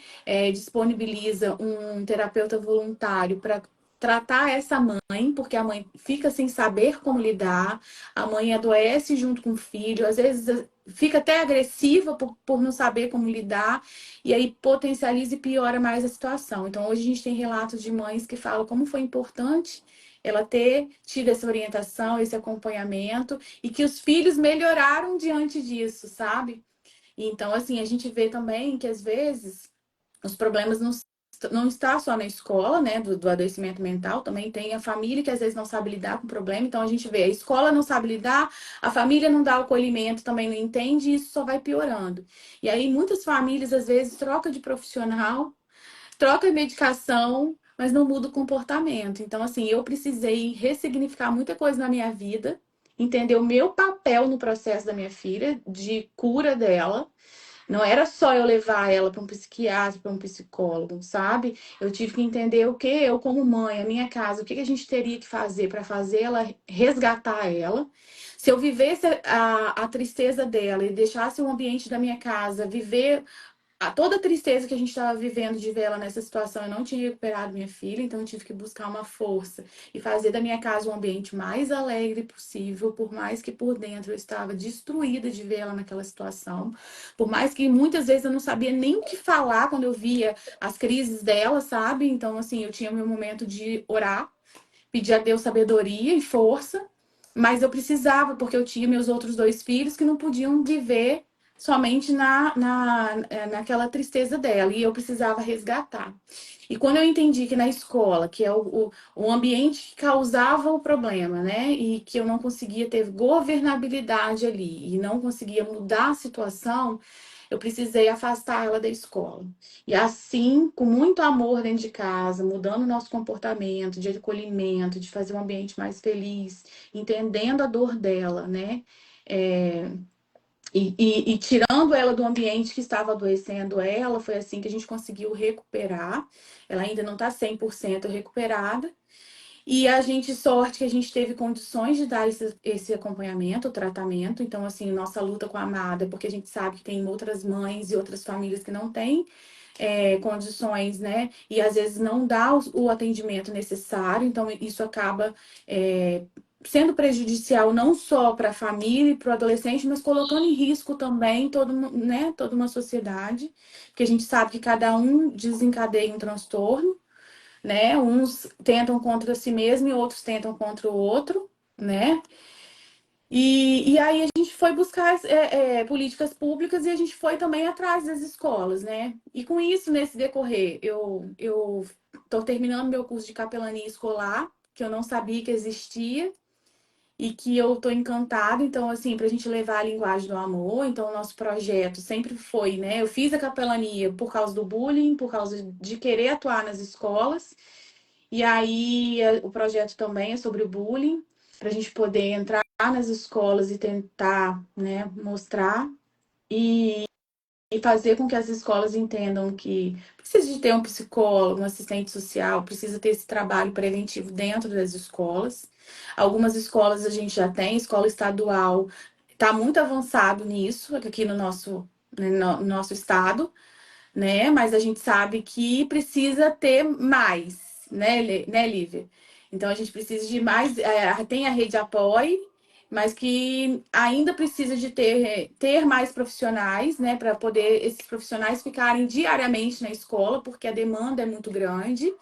S3: disponibiliza um terapeuta voluntário para tratar essa mãe, porque a mãe fica sem saber como lidar, a mãe adoece junto com o filho, às vezes fica até agressiva por não saber como lidar, e aí potencializa e piora mais a situação. Então, hoje a gente tem relatos de mães que falam como foi importante ela ter tido essa orientação, esse acompanhamento, e que os filhos melhoraram diante disso, sabe? Então, assim, a gente vê também que às vezes os problemas não está só na escola, né, do adoecimento mental, também tem a família que às vezes não sabe lidar com o problema. Então a gente vê, a escola não sabe lidar, a família não dá o acolhimento, também não entende, e isso só vai piorando. E aí muitas famílias às vezes trocam de profissional, troca de medicação, mas não muda o comportamento. Então, assim, eu precisei ressignificar muita coisa na minha vida, entender o meu papel no processo da minha filha, de cura dela. Não era só eu levar ela para um psiquiatra, para um psicólogo, sabe? Eu tive que entender o que eu, como mãe, a minha casa, o que a gente teria que fazer para fazer ela resgatar ela. Se eu vivesse a tristeza dela e deixasse o ambiente da minha casa viver toda a tristeza que a gente estava vivendo de ver ela nessa situação, eu não tinha recuperado minha filha, então eu tive que buscar uma força e fazer da minha casa um ambiente mais alegre possível, por mais que por dentro eu estava destruída de ver ela naquela situação, por mais que muitas vezes eu não sabia nem o que falar quando eu via as crises dela, sabe? Então, assim, eu tinha meu momento de orar, pedir a Deus sabedoria e força, mas eu precisava, porque eu tinha meus outros dois filhos que não podiam viver somente naquela tristeza dela, e eu precisava resgatar. E quando eu entendi que na escola, que é o ambiente que causava o problema, né, e que eu não conseguia ter governabilidade ali, e não conseguia mudar a situação, eu precisei afastar ela da escola. E assim, com muito amor dentro de casa, mudando o nosso comportamento de acolhimento, de fazer um ambiente mais feliz, entendendo a dor dela, né? É, e tirando ela do ambiente que estava adoecendo ela, foi assim que a gente conseguiu recuperar. Ela ainda não está 100% recuperada. E a gente, sorte que a gente teve condições de dar esse acompanhamento, o tratamento. Então, assim, nossa luta com a Amada, porque a gente sabe que tem outras mães e outras famílias que não têm condições, né? E às vezes não dá o atendimento necessário. Então, isso acaba sendo prejudicial não só para a família e para o adolescente, mas colocando em risco também né, toda uma sociedade. Porque a gente sabe que cada um desencadeia um transtorno, né? Uns tentam contra si mesmo e outros tentam contra o outro, né? E aí a gente foi buscar políticas públicas, e a gente foi também atrás das escolas, né? E com isso, nesse decorrer, eu Estou terminando meu curso de capelania escolar, que eu não sabia que existia e que eu estou encantada. Então, assim, para a gente levar a linguagem do amor, então o nosso projeto sempre foi, né? Eu fiz a capelania por causa do bullying, por causa de querer atuar nas escolas. E aí o projeto também é sobre o bullying, para a gente poder entrar nas escolas e tentar, né, mostrar e fazer com que as escolas entendam que precisa de ter um psicólogo, um assistente social, precisa ter esse trabalho preventivo dentro das escolas. Algumas escolas a gente já tem, escola estadual está muito avançado nisso, aqui no nosso, né, no nosso estado, né? Mas a gente sabe que precisa ter mais, né, né, Lívia? Então a gente precisa de mais, tem a rede apoio, mas que ainda precisa de ter mais profissionais, né, para poder esses profissionais ficarem diariamente na escola, porque a demanda é muito grande.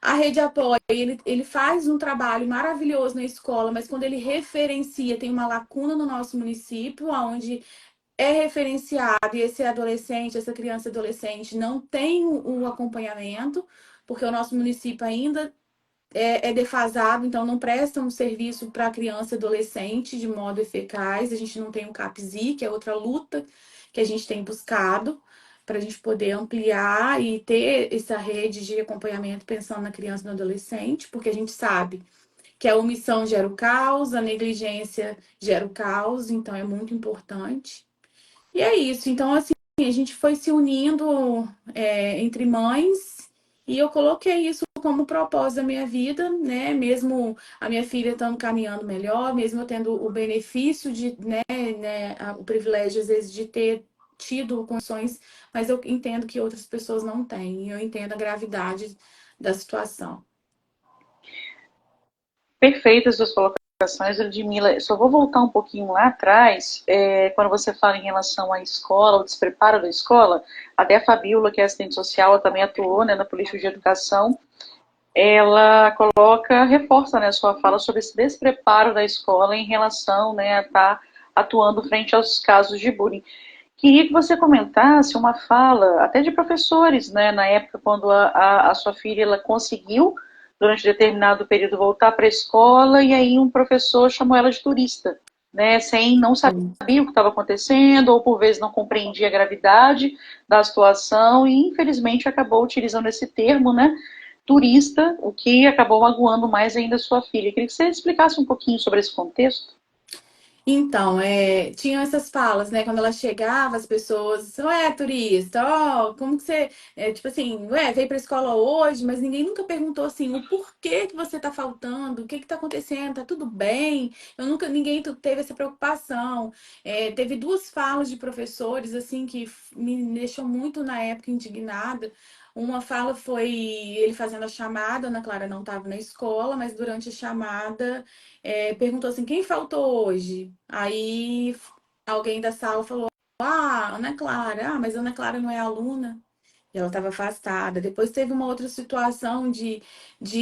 S3: A rede apoio, ele faz um trabalho maravilhoso na escola, mas quando ele referencia, tem uma lacuna no nosso município, onde é referenciado e esse adolescente, essa criança e adolescente não tem o acompanhamento, porque o nosso município ainda é defasado, então não presta um serviço para criança e adolescente de modo eficaz. A gente não tem o CAPSI, que é outra luta que a gente tem buscado para a gente poder ampliar e ter essa rede de acompanhamento pensando na criança e no adolescente, porque a gente sabe que a omissão gera o caos, a negligência gera o caos, então é muito importante. E é isso. Então, assim, a gente foi se unindo entre mães e eu coloquei isso como propósito da minha vida, né? Mesmo a minha filha estando caminhando melhor, mesmo eu tendo o benefício de, o privilégio, às vezes, de ter tido condições, mas eu entendo que outras pessoas não têm. E eu entendo a gravidade da situação.
S1: Perfeitas suas colocações, Ludmila. Só vou voltar um pouquinho lá atrás, quando você fala em relação à escola, o despreparo da escola, até a Fabíola, que é assistente social, ela também atuou, né, na política de educação, ela reforça, né, a sua fala sobre esse despreparo da escola em relação, né, a estar atuando frente aos casos de bullying. Queria que você comentasse uma fala, até de professores, né, na época quando a sua filha ela conseguiu, durante determinado período, voltar para a escola, e aí um professor chamou ela de turista, né, não sabia o que estava acontecendo, ou por vezes não compreendia a gravidade da situação, e infelizmente acabou utilizando esse termo, né, turista, o que acabou magoando mais ainda a sua filha. Queria que você explicasse um pouquinho sobre esse contexto.
S3: Então, tinham essas falas, né? Quando ela chegava, as pessoas, ué, turista, ó, como que você, tipo assim, ué, veio pra escola hoje, mas ninguém nunca perguntou assim, o porquê que você tá faltando, o que que tá acontecendo, tá tudo bem? Ninguém teve essa preocupação. Teve duas falas de professores, assim, que me deixou muito na época indignada. Uma fala foi ele fazendo a chamada, Ana Clara não estava na escola, mas durante a chamada perguntou assim, quem faltou hoje? Aí alguém da sala falou, Ana Clara, mas Ana Clara não é aluna. E ela estava afastada. Depois teve uma outra situação de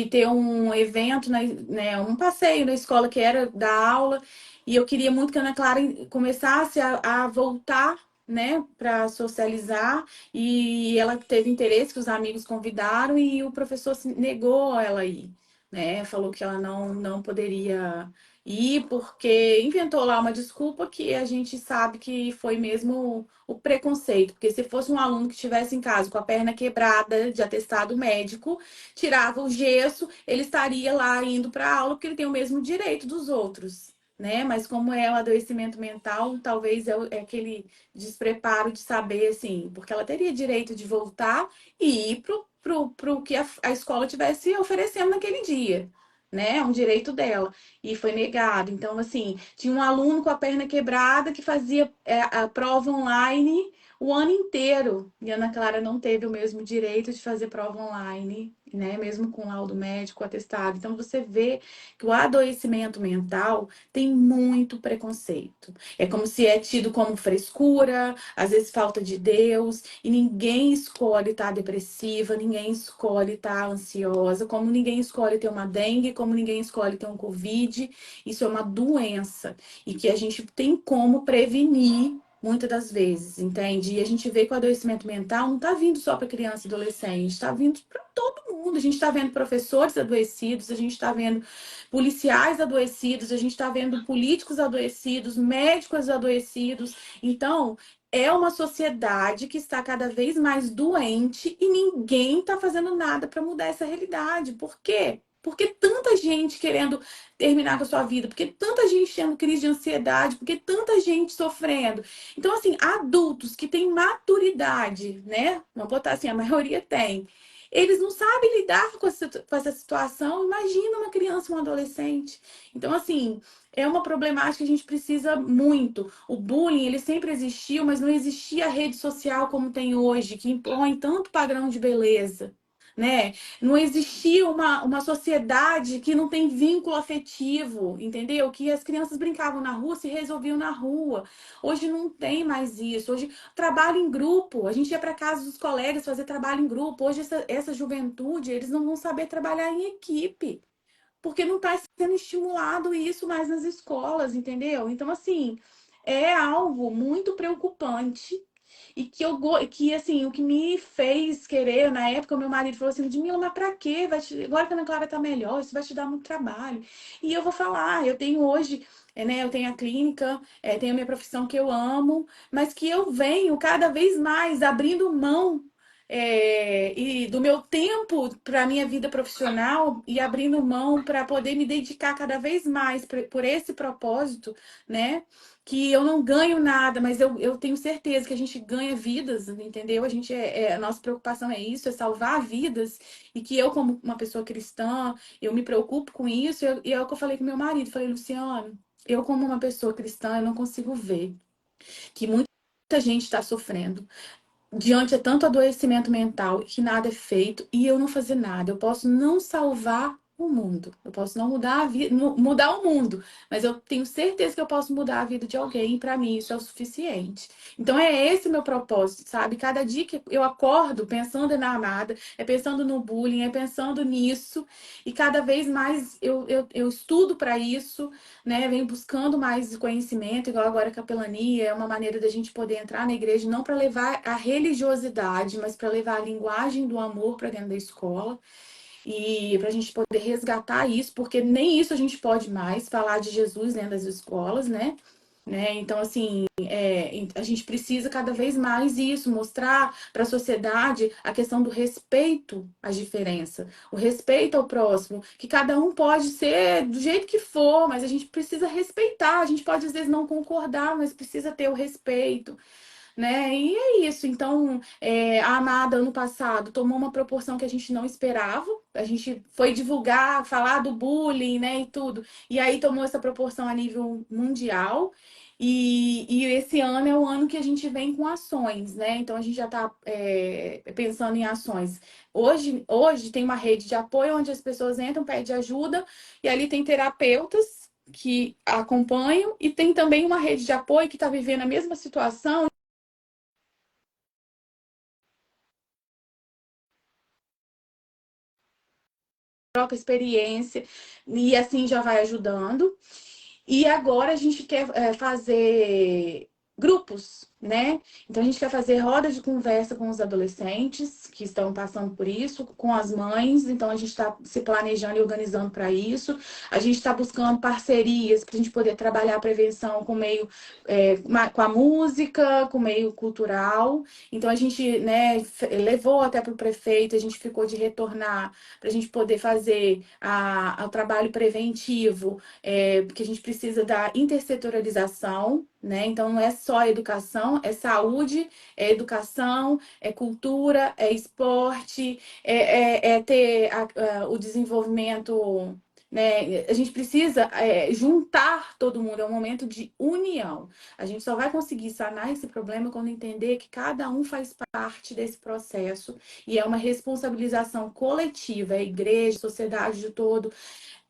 S3: ter um evento, né, um passeio na escola que era da aula, e eu queria muito que a Ana Clara começasse a voltar, né, para socializar, e ela teve interesse, que os amigos convidaram, e o professor se negou a ela ir, né, falou que ela não poderia ir, porque inventou lá uma desculpa que a gente sabe que foi mesmo o preconceito, porque se fosse um aluno que estivesse em casa com a perna quebrada de atestado médico, tirava o gesso, ele estaria lá indo para a aula porque ele tem o mesmo direito dos outros, né? Mas como é o adoecimento mental, talvez é aquele despreparo de saber, assim, porque ela teria direito de voltar e ir pro que a escola tivesse oferecendo naquele dia. Né, é um direito dela e foi negado. Então, assim, tinha um aluno com a perna quebrada que fazia a prova online o ano inteiro. E a Ana Clara não teve o mesmo direito de fazer prova online, né? Mesmo com laudo médico atestado. Então, você vê que o adoecimento mental tem muito preconceito. É como se é tido como frescura, às vezes falta de Deus, e ninguém escolhe estar depressiva, ninguém escolhe estar ansiosa, como ninguém escolhe ter uma dengue, como ninguém escolhe ter um Covid. Isso é uma doença e que a gente tem como prevenir, muitas das vezes, entende? E a gente vê que o adoecimento mental não está vindo só para criança e adolescente, está vindo para todo mundo. A gente está vendo professores adoecidos, a gente está vendo policiais adoecidos, a gente está vendo políticos adoecidos, médicos adoecidos. Então, é uma sociedade que está cada vez mais doente e ninguém está fazendo nada para mudar essa realidade. Por quê? Porque tanta gente querendo terminar com a sua vida, porque tanta gente tendo crise de ansiedade, porque tanta gente sofrendo. Então, assim, adultos que têm maturidade, né? Vamos botar assim, a maioria tem. Eles não sabem lidar com essa situação. Imagina uma criança, um adolescente. Então, assim, é uma problemática que a gente precisa muito. O bullying, ele sempre existiu, mas não existia a rede social como tem hoje, que impõe tanto padrão de beleza, né? Não existia uma sociedade que não tem vínculo afetivo, entendeu? Que as crianças brincavam na rua, se resolviam na rua. Hoje não tem mais isso. Hoje, trabalho em grupo. A gente ia para casa dos colegas fazer trabalho em grupo. Hoje, essa juventude, eles não vão saber trabalhar em equipe. Porque não está sendo estimulado isso mais nas escolas, entendeu? Então, assim, é algo muito preocupante e que assim, o que me fez querer, na época, o meu marido falou assim, Ludmila, mas pra quê? Agora que a Ana Clara tá melhor, isso vai te dar muito trabalho. E eu vou falar, eu tenho hoje, né, eu tenho a clínica, tenho a minha profissão que eu amo, mas que eu venho cada vez mais abrindo mão e do meu tempo para a minha vida profissional e abrindo mão para poder me dedicar cada vez mais por esse propósito, né? Que eu não ganho nada, mas eu tenho certeza que a gente ganha vidas, entendeu? A nossa preocupação é isso, é salvar vidas, e que eu, como uma pessoa cristã, eu me preocupo com isso, e é o que eu falei com meu marido, falei, Luciano, eu como uma pessoa cristã, eu não consigo ver que muita gente está sofrendo diante de tanto adoecimento mental que nada é feito e eu não fazer nada. Eu posso não salvar o mundo, eu posso não mudar a vida, mudar o mundo, mas eu tenho certeza que eu posso mudar a vida de alguém e para mim isso é o suficiente. Então é esse o meu propósito, sabe? Cada dia que eu acordo pensando na amada, é pensando no bullying, é pensando nisso e cada vez mais eu estudo para isso, né? Venho buscando mais conhecimento, igual agora a capelania, é uma maneira da gente poder entrar na igreja, não para levar a religiosidade, mas para levar a linguagem do amor para dentro da escola e para a gente poder resgatar isso, porque nem isso a gente pode mais falar de Jesus dentro das escolas, né? Então, assim, a gente precisa cada vez mais isso, mostrar para a sociedade a questão do respeito às diferenças, o respeito ao próximo, que cada um pode ser do jeito que for, mas a gente precisa respeitar, a gente pode às vezes não concordar, mas precisa ter o respeito, né? E é isso. Então, a Amada, ano passado, tomou uma proporção que a gente não esperava. A gente foi divulgar, falar do bullying, né, e tudo. E aí tomou essa proporção a nível mundial. E esse ano é o ano que a gente vem com ações, né? Então, a gente já está pensando em ações. Hoje tem uma rede de apoio onde as pessoas entram, pedem ajuda, e ali tem terapeutas que acompanham, e tem também uma rede de apoio que está vivendo a mesma situação, troca experiência e assim já vai ajudando. E agora a gente quer fazer grupos, né? Então a gente quer fazer rodas de conversa com os adolescentes que estão passando por isso, com as mães. Então a gente está se planejando e organizando para isso. A gente está buscando parcerias para a gente poder trabalhar a prevenção com o meio, com a música, com o meio cultural. Então a gente, né, levou até para o prefeito, a gente ficou de retornar para a gente poder fazer o trabalho preventivo, porque a gente precisa da intersetorialização, né? Então não é só educação, é saúde, é educação, é cultura, é esporte, é ter o desenvolvimento, né? A gente precisa juntar todo mundo, é um momento de união. A gente só vai conseguir sanar esse problema quando entender que cada um faz parte desse processo e é uma responsabilização coletiva, é a igreja, a sociedade de todo.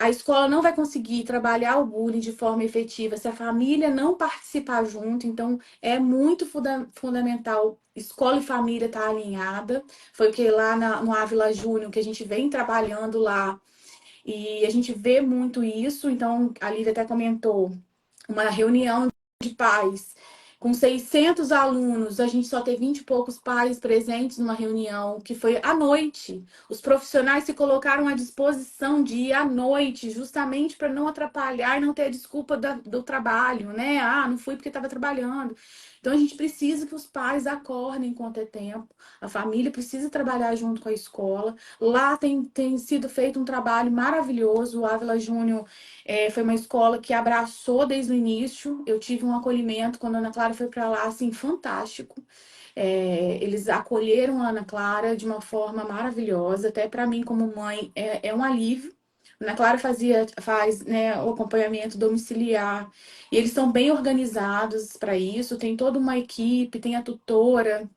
S3: A escola não vai conseguir trabalhar o bullying de forma efetiva se a família não participar junto. Então, é muito fundamental escola e família estar alinhada. Foi o que lá no Ávila Júnior que a gente vem trabalhando lá. E a gente vê muito isso. Então, a Lívia até comentou uma reunião de pais Com 600 alunos, a gente só teve 20 e poucos pais presentes numa reunião que foi à noite. Os profissionais se colocaram à disposição de ir à noite, justamente para não atrapalhar e não ter a desculpa do trabalho, né? Ah, não fui porque estava trabalhando. Então, a gente precisa que os pais acordem enquanto é tempo. A família precisa trabalhar junto com a escola. Lá tem sido feito um trabalho maravilhoso. O Ávila Júnior foi uma escola que abraçou desde o início. Eu tive um acolhimento quando a Ana Clara foi para lá, assim, fantástico. Eles acolheram a Ana Clara de uma forma maravilhosa. Até para mim, como mãe, é um alívio. A Ana Clara faz, né, o acompanhamento domiciliar. E eles são bem organizados para isso. Tem toda uma equipe, tem a tutora.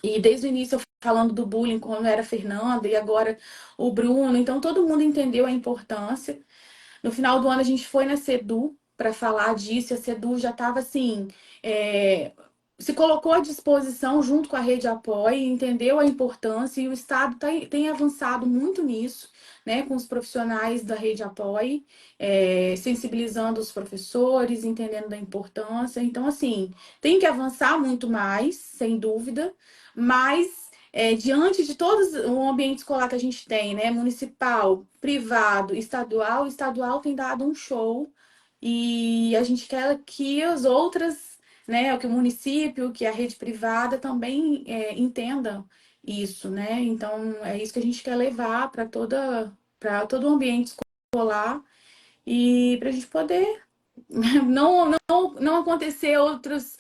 S3: E desde o início eu falando do bullying, quando era a Fernanda e agora o Bruno. Então todo mundo entendeu a importância. No final do ano, a gente foi na CEDU para falar disso. E a CEDU já estava assim, é, se colocou à disposição junto com a Rede Apoio, entendeu a importância, e o Estado tem avançado muito nisso, né, com os profissionais da Rede Apoio, sensibilizando os professores, entendendo da importância. Então, assim, tem que avançar muito mais, sem dúvida, mas diante de todo o ambiente escolar que a gente tem, né, municipal, privado, estadual, o estadual tem dado um show e a gente quer que as outras, né, que o município, que a rede privada também entendam isso, né? Então é isso que a gente quer levar para todo o ambiente escolar e para a gente poder não acontecer outras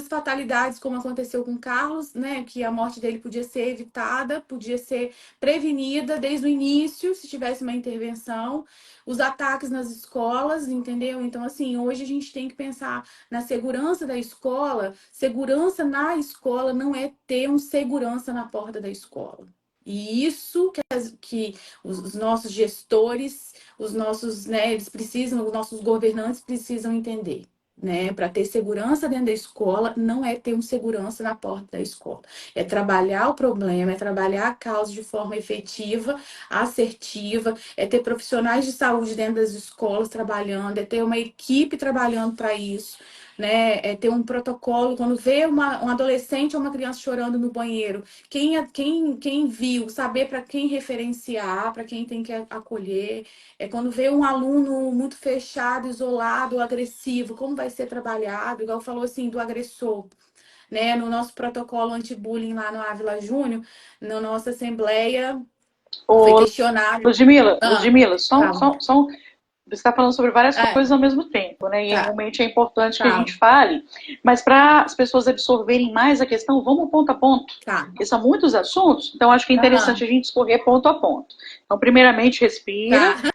S3: fatalidades, como aconteceu com o Carlos, né? Que a morte dele podia ser evitada, podia ser prevenida desde o início, se tivesse uma intervenção. Os ataques nas escolas, entendeu? Então, assim, hoje a gente tem que pensar na segurança da escola. Segurança na escola não é ter um segurança na porta da escola. E isso que os nossos gestores, os nossos, né, eles precisam, os nossos governantes precisam entender, né? Para ter segurança dentro da escola, não é ter um segurança na porta da escola. É trabalhar o problema, é trabalhar a causa de forma efetiva, assertiva, é ter profissionais de saúde dentro das escolas trabalhando, é ter uma equipe trabalhando para isso. Né, é ter um protocolo, quando vê um adolescente ou uma criança chorando no banheiro, quem viu, saber para quem referenciar, para quem tem que acolher, quando vê um aluno muito fechado, isolado, agressivo, como vai ser trabalhado, igual falou assim, do agressor, né? No nosso protocolo anti-bullying lá no Ávila Júnior, na nossa assembleia, foi
S1: Ô,
S3: questionado.
S1: Ludmila,
S3: Ah, fala.
S1: você está falando sobre várias
S3: É,
S1: coisas ao mesmo tempo, né? E
S3: tá,
S1: realmente é importante que a gente
S3: fala.
S1: fale, mas para as pessoas absorverem mais a questão, vamos ponto a ponto.
S3: Tá.
S1: Porque são muitos assuntos, então acho que é interessante
S3: Aham,
S1: a gente escorrer ponto a ponto. Então, primeiramente, respira.
S3: tá.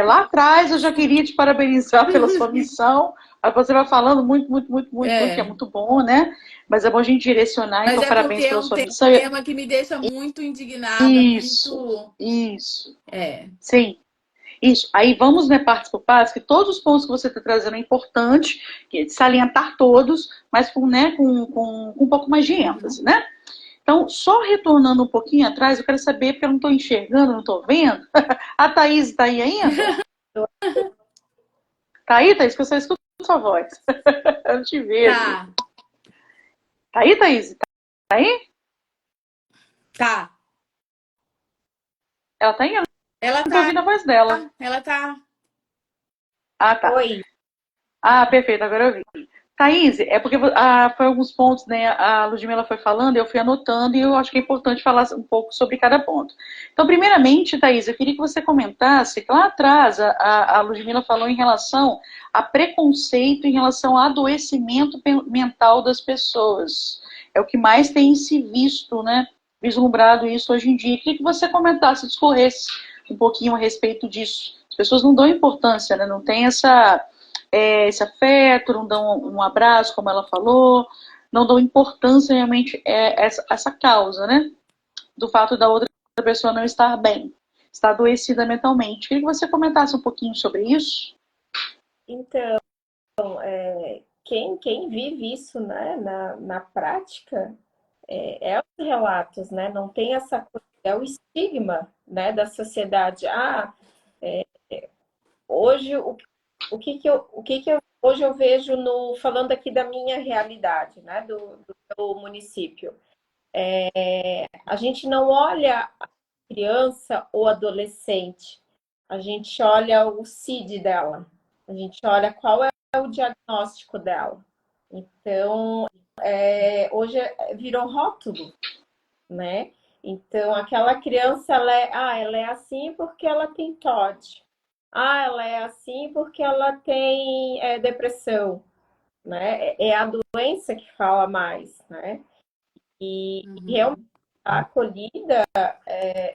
S1: Lá atrás eu já queria te parabenizar pela sua missão. Aí você vai falando muito, muito, muito, muito, muito, que é
S3: É.
S1: muito bom, né? Mas é bom a gente direcionar,
S3: Mas
S1: então
S3: é porque
S1: parabéns
S3: é
S1: pela
S3: um
S1: sua missão.
S3: tema que me deixa muito indignada,
S1: Isso,
S3: muito.
S1: isso.
S3: É.
S1: Sim. Isso. Aí vamos, né, partes por partes, que todos os pontos que você está trazendo é importante, que é salientar todos, mas com um pouco mais de
S3: Uhum.
S1: ênfase, né? Então, só retornando um pouquinho atrás, eu quero saber, porque eu não estou enxergando, não estou vendo. A Thaís está aí ainda? Tá aí, Thaís? Que eu só escuto sua voz. Eu não te vejo.
S3: Tá,
S1: Tá aí, Thaís? Tá aí?
S3: tá.
S1: Ela tá aí? Eu
S3: Ela
S1: não tô
S3: tá,
S1: ouvindo a voz dela.
S3: ela tá.
S1: Ah, tá.
S2: Oi,
S1: Ah, perfeito, agora eu vi. Thaís, é porque foi alguns pontos, né? A Ludmilla foi falando, eu fui anotando e eu acho que é importante falar um pouco sobre cada ponto. Então, primeiramente, Thaís, eu queria que você comentasse que lá atrás a Ludmilla falou em relação a preconceito, em relação ao adoecimento mental das pessoas. É o que mais tem se visto, né? Vislumbrado isso hoje em dia. Eu queria que você comentasse, discorresse um pouquinho a respeito disso. As pessoas não dão importância, né? Não tem esse afeto, não dão um abraço, como ela falou, não dão importância realmente essa causa, né? Do fato da outra pessoa não estar bem, estar adoecida mentalmente. Queria que você comentasse um pouquinho sobre isso.
S2: então, quem vive isso, né, na prática é os relatos, né? Não tem essa coisa, é o estigma, né, da sociedade. Hoje o que que eu hoje eu vejo, falando aqui da minha realidade, né, do meu município, a gente não olha a criança ou adolescente, a gente olha o CID dela, a gente olha qual é o diagnóstico dela. Então, hoje virou rótulo, né? Então, aquela criança, ela é assim porque ela tem TOD. Ah, ela é assim porque ela tem depressão, né? É a doença que fala mais, né? E realmente
S3: Uhum.
S2: a acolhida,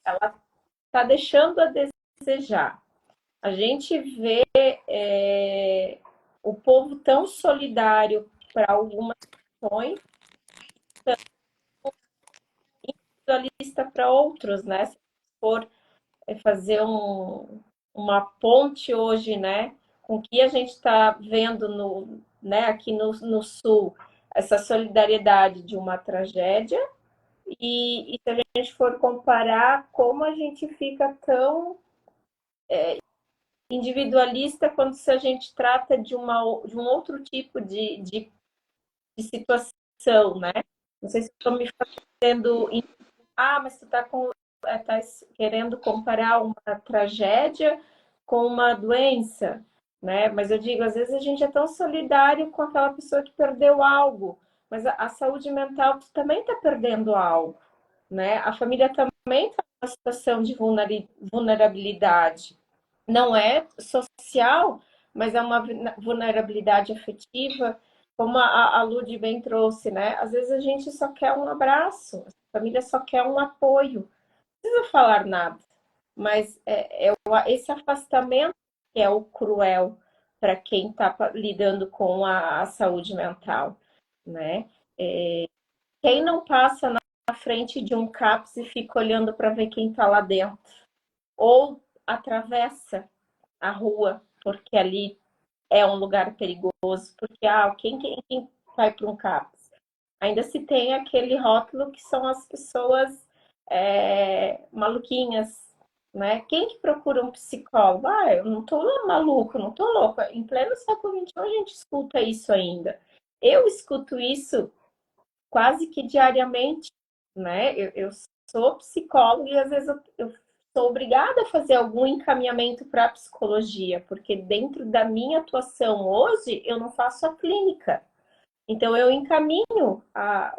S2: ela está deixando a desejar. A gente vê o povo tão solidário para algumas questões, individualista para outros, né? Se for fazer uma ponte hoje, né, com o que a gente está vendo né, aqui no Sul, essa solidariedade de uma tragédia, e se a gente for comparar como a gente fica tão individualista quando se a gente trata de um outro tipo de situação, né? Não sei se estou me fazendo. Mas tu tá querendo comparar uma tragédia com uma doença, né? Mas eu digo, às vezes a gente é tão solidário com aquela pessoa que perdeu algo, mas a saúde mental tu também está perdendo algo, né? A família também está numa situação de vulnerabilidade. Não é social, mas é uma vulnerabilidade afetiva, como a Lud bem trouxe, né? Às vezes a gente só quer um abraço, a família só quer um apoio, não precisa falar nada, mas esse afastamento que é o cruel para quem está lidando com a saúde mental, né? Quem não passa na frente de um CAPS e fica olhando para ver quem está lá dentro, ou atravessa a rua, porque ali é um lugar perigoso, porque quem vai para um CAPS? Ainda se tem aquele rótulo que são as pessoas maluquinhas, né? Quem que procura um psicólogo? Eu não tô maluco, não tô louca. Em pleno século XXI a gente escuta isso ainda. Eu escuto isso quase que diariamente, né? Eu sou psicóloga e às vezes eu sou obrigada a fazer algum encaminhamento para a psicologia, porque dentro da minha atuação hoje eu não faço a clínica. Então eu encaminho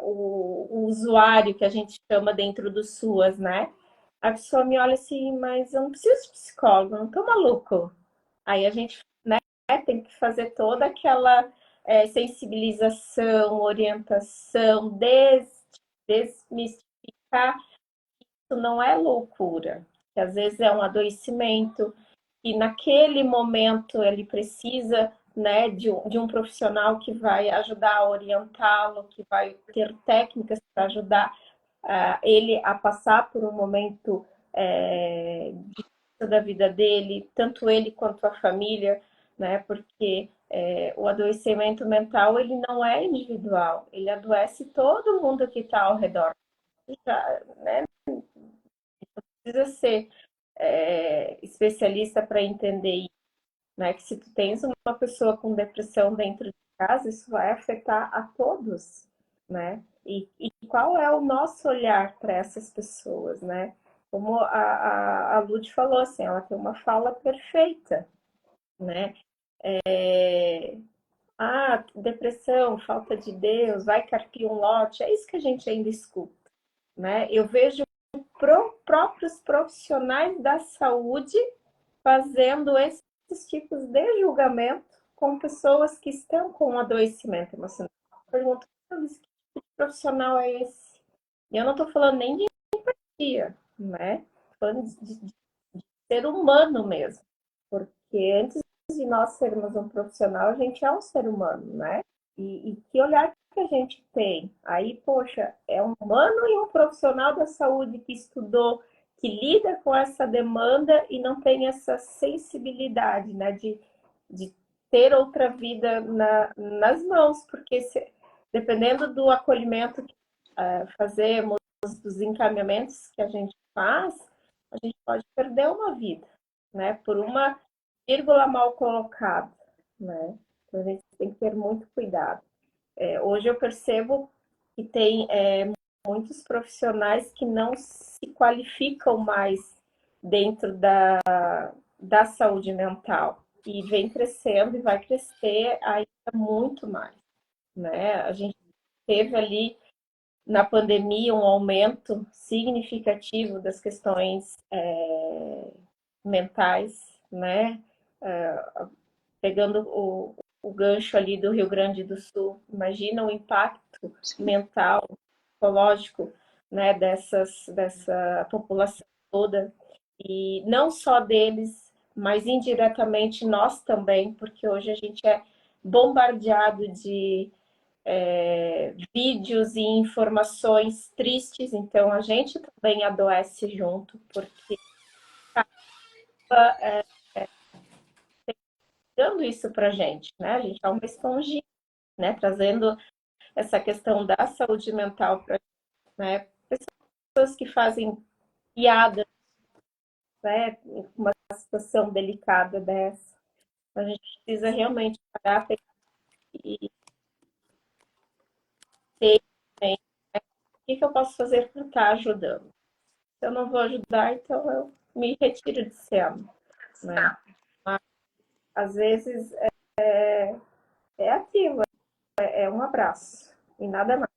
S2: o usuário que a gente chama dentro do SUAS, né? A pessoa me olha assim, mas eu não preciso de psicólogo, não tô maluco. Aí a gente, né, tem que fazer toda aquela sensibilização, orientação, desmistificar que isso não é loucura, que às vezes é um adoecimento, e naquele momento ele precisa, né, de um profissional que vai ajudar a orientá-lo, que vai ter técnicas para ajudar ele a passar por um momento da vida dele, tanto ele quanto a família, né? Porque o adoecimento mental ele não é individual, ele adoece todo mundo que está ao redor. Já, né? Precisa ser especialista para entender isso, né? Que se tu tens uma pessoa com depressão dentro de casa, isso vai afetar a todos, né? E qual é o nosso olhar para essas pessoas, né? Como a Lud falou, assim, ela tem uma fala perfeita, né? Depressão, falta de Deus, vai carpir um lote, é isso que a gente ainda escuta, né? Eu vejo próprios profissionais da saúde fazendo esses tipos de julgamento com pessoas que estão com adoecimento emocional. Pergunto, que tipo de profissional é esse? E eu não estou falando nem de empatia, né? Estou falando de ser humano mesmo. Porque antes de nós sermos um profissional, a gente é um ser humano, né? E que olhar que a gente tem? Aí, poxa, é um humano e um profissional da saúde que estudou, que lida com essa demanda e não tem essa sensibilidade, né? De ter outra vida nas mãos, porque dependendo do acolhimento que fazemos, dos encaminhamentos que a gente faz, a gente pode perder uma vida, né? Por uma vírgula mal colocada, né? A gente tem que ter muito cuidado. Hoje eu percebo que tem muitos profissionais que não se qualificam mais dentro da saúde mental e vem crescendo e vai crescer ainda muito mais, né? A gente teve ali na pandemia um aumento significativo das questões mentais, né? Pegando o gancho ali do Rio Grande do Sul, imagina o impacto mental, psicológico, né, dessa população toda, e não só deles, mas indiretamente nós também, porque hoje a gente é bombardeado de vídeos e informações tristes, então a gente também adoece junto, porque dando isso para a gente, né? A gente é uma esponjinha, né? Trazendo essa questão da saúde mental para, né? Pessoas que fazem piada, né? Uma situação delicada dessa, a gente precisa realmente parar e ter, né? O que eu posso fazer para estar ajudando? Se eu não vou ajudar, então eu me retiro de cena, né? Mas, às vezes é aquilo, é um abraço e nada mais,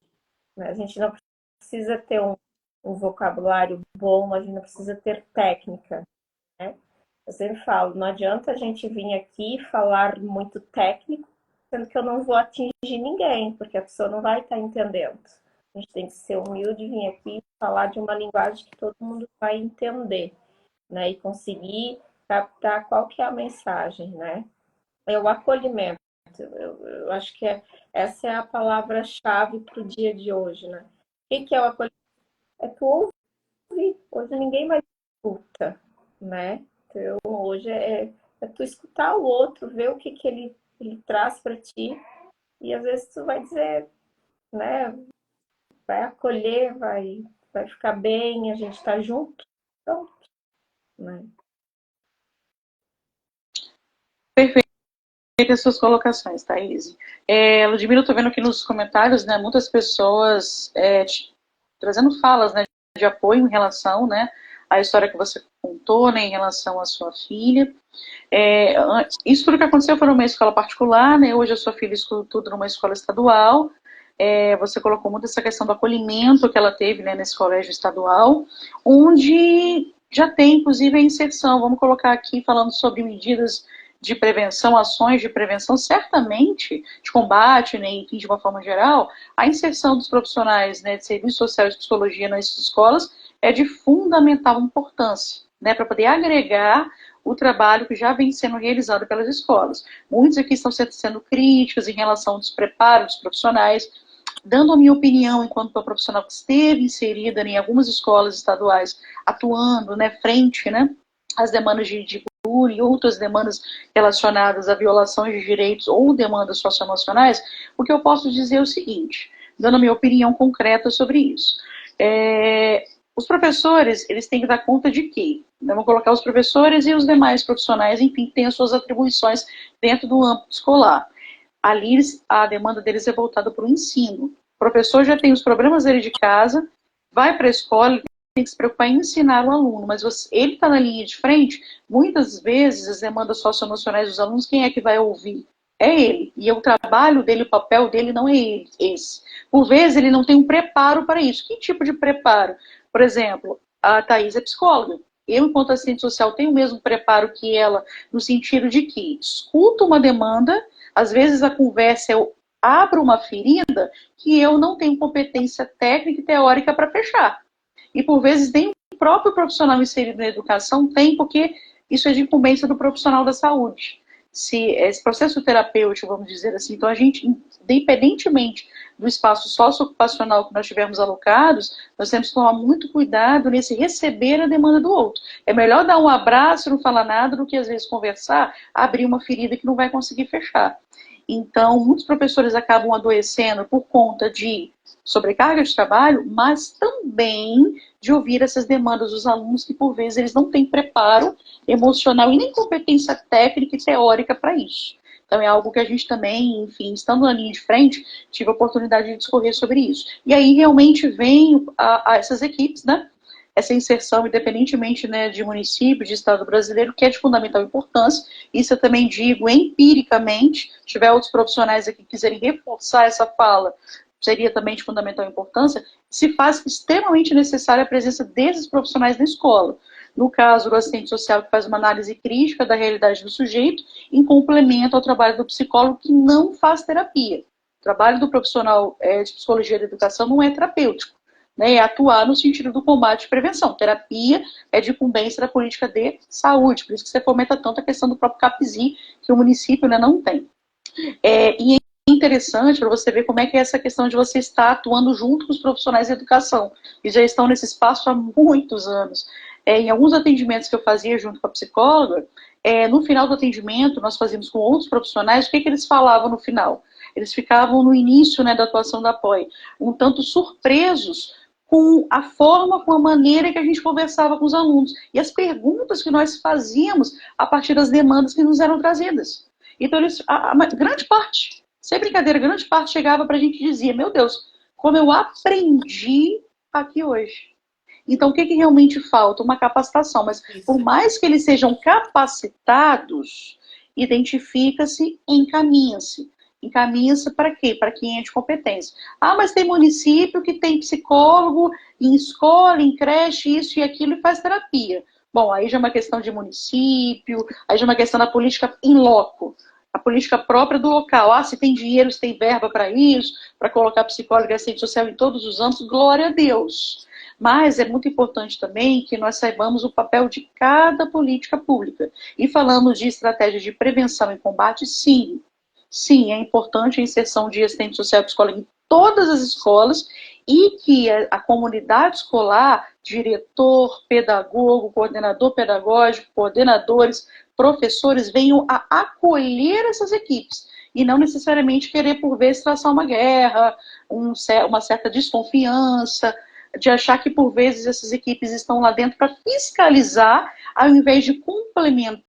S2: né? A gente não precisa ter um vocabulário bom, a gente não precisa ter técnica, né? Eu sempre falo, não adianta a gente vir aqui falar muito técnico, sendo que eu não vou atingir ninguém, porque a pessoa não vai estar entendendo. A gente tem que ser humilde, vir aqui e falar de uma linguagem que todo mundo vai entender, né? E conseguir captar qual que é a mensagem, né? É o acolhimento. Eu acho que essa é a palavra-chave para o dia de hoje, né? O que é o acolhimento? É tu ouvir. Hoje ninguém mais escuta, né? Então, hoje é tu escutar o outro, ver o que ele traz para ti. E às vezes tu vai dizer, né? Vai acolher, vai ficar bem, a gente está junto. Pronto, né?
S1: Perfeito as suas colocações, Thaís. Ludmila, eu estou vendo aqui nos comentários, né, muitas pessoas trazendo falas, né, de apoio em relação, né, à história que você contou, né, em relação à sua filha. Isso tudo que aconteceu foi numa escola particular, né, hoje a sua filha estuda numa escola estadual. Você colocou muito essa questão do acolhimento que ela teve, né, nesse colégio estadual, onde já tem, inclusive, a inserção. Vamos colocar aqui falando sobre medidas de prevenção, ações de prevenção, certamente, de combate, né, enfim, de uma forma geral, a inserção dos profissionais, né, de serviço social e de psicologia nas escolas é de fundamental importância, né, para poder agregar o trabalho que já vem sendo realizado pelas escolas. Muitos aqui estão sendo críticos em relação ao despreparo dos profissionais, dando a minha opinião enquanto uma profissional que esteve inserida em algumas escolas estaduais, atuando, né, frente, né, às demandas de e outras demandas relacionadas a violações de direitos ou demandas socioemocionais, o que eu posso dizer é o seguinte, dando a minha opinião concreta sobre isso. Os professores, eles têm que dar conta de quê? Vamos colocar os professores e os demais profissionais, enfim, têm as suas atribuições dentro do âmbito escolar. Ali, a demanda deles é voltada para o ensino. O professor já tem os problemas dele de casa, vai para a escola, tem que se preocupar em ensinar o aluno, mas ele está na linha de frente, muitas vezes as demandas socioemocionais dos alunos, quem é que vai ouvir? É ele. E o trabalho dele, o papel dele não é esse. Por vezes ele não tem um preparo para isso. Que tipo de preparo? Por exemplo, a Thaís é psicóloga. Eu, enquanto assistente social, tenho o mesmo preparo que ela, no sentido de que escuto uma demanda, às vezes a conversa eu abro uma ferida que eu não tenho competência técnica e teórica para fechar. E por vezes nem o próprio profissional inserido na educação tem, porque isso é de incumbência do profissional da saúde. Se esse processo terapêutico, vamos dizer assim, então a gente, independentemente do espaço socioocupacional que nós tivermos alocados, nós temos que tomar muito cuidado nesse receber a demanda do outro. É melhor dar um abraço e não falar nada do que às vezes conversar, abrir uma ferida que não vai conseguir fechar. Então, muitos professores acabam adoecendo por conta de sobrecarga de trabalho, mas também de ouvir essas demandas dos alunos que, por vezes, eles não têm preparo emocional e nem competência técnica e teórica para isso. Então é algo que a gente também, enfim, estando na linha de frente, tive a oportunidade de discorrer sobre isso. E aí realmente vem a essas equipes, né? Essa inserção, independentemente, né, de município, de estado brasileiro, que é de fundamental importância. Isso eu também digo empiricamente. Se tiver outros profissionais aqui que quiserem reforçar essa fala, seria também de fundamental importância. Se faz extremamente necessária a presença desses profissionais na escola. No caso, o assistente social que faz uma análise crítica da realidade do sujeito, em complemento ao trabalho do psicólogo que não faz terapia. O trabalho do profissional de psicologia da educação não é terapêutico. Né, é atuar no sentido do combate e prevenção. Terapia é de incumbência da política de saúde, por isso que você fomenta tanto a questão do próprio CAPSI, que o município, né, não tem. E é interessante para você ver como é que é essa questão de você estar atuando junto com os profissionais de educação, que já estão nesse espaço há muitos anos. Em alguns atendimentos que eu fazia junto com a psicóloga, no final do atendimento, nós fazíamos com outros profissionais, o que eles falavam no final? Eles ficavam no início, né, da atuação da POI, um tanto surpresos com a forma, com a maneira que a gente conversava com os alunos e as perguntas que nós fazíamos a partir das demandas que nos eram trazidas. Então, a grande parte, sem brincadeira, grande parte chegava para a gente e dizia, meu Deus, como eu aprendi aqui hoje. Então, o que realmente falta? Uma capacitação. Mas, por mais que eles sejam capacitados, identifica-se, encaminha-se. Encaminha-se para quê? Para quem é de competência. Ah, mas tem município que tem psicólogo em escola, em creche, isso e aquilo, e faz terapia. Bom, aí já é uma questão de município, aí já é uma questão da política in loco, a política própria do local. Ah, se tem dinheiro, se tem verba para isso, para colocar psicólogo e assistente social em todos os âmbitos, glória a Deus. Mas é muito importante também que nós saibamos o papel de cada política pública. E falando de estratégia de prevenção e combate, sim. Sim, é importante a inserção de assistente social e psicólogo em todas as escolas e que a comunidade escolar, diretor, pedagogo, coordenador pedagógico, coordenadores, professores, venham a acolher essas equipes e não necessariamente querer, por vezes, traçar uma guerra, uma certa desconfiança, de achar que, por vezes, essas equipes estão lá dentro para fiscalizar, ao invés de complementar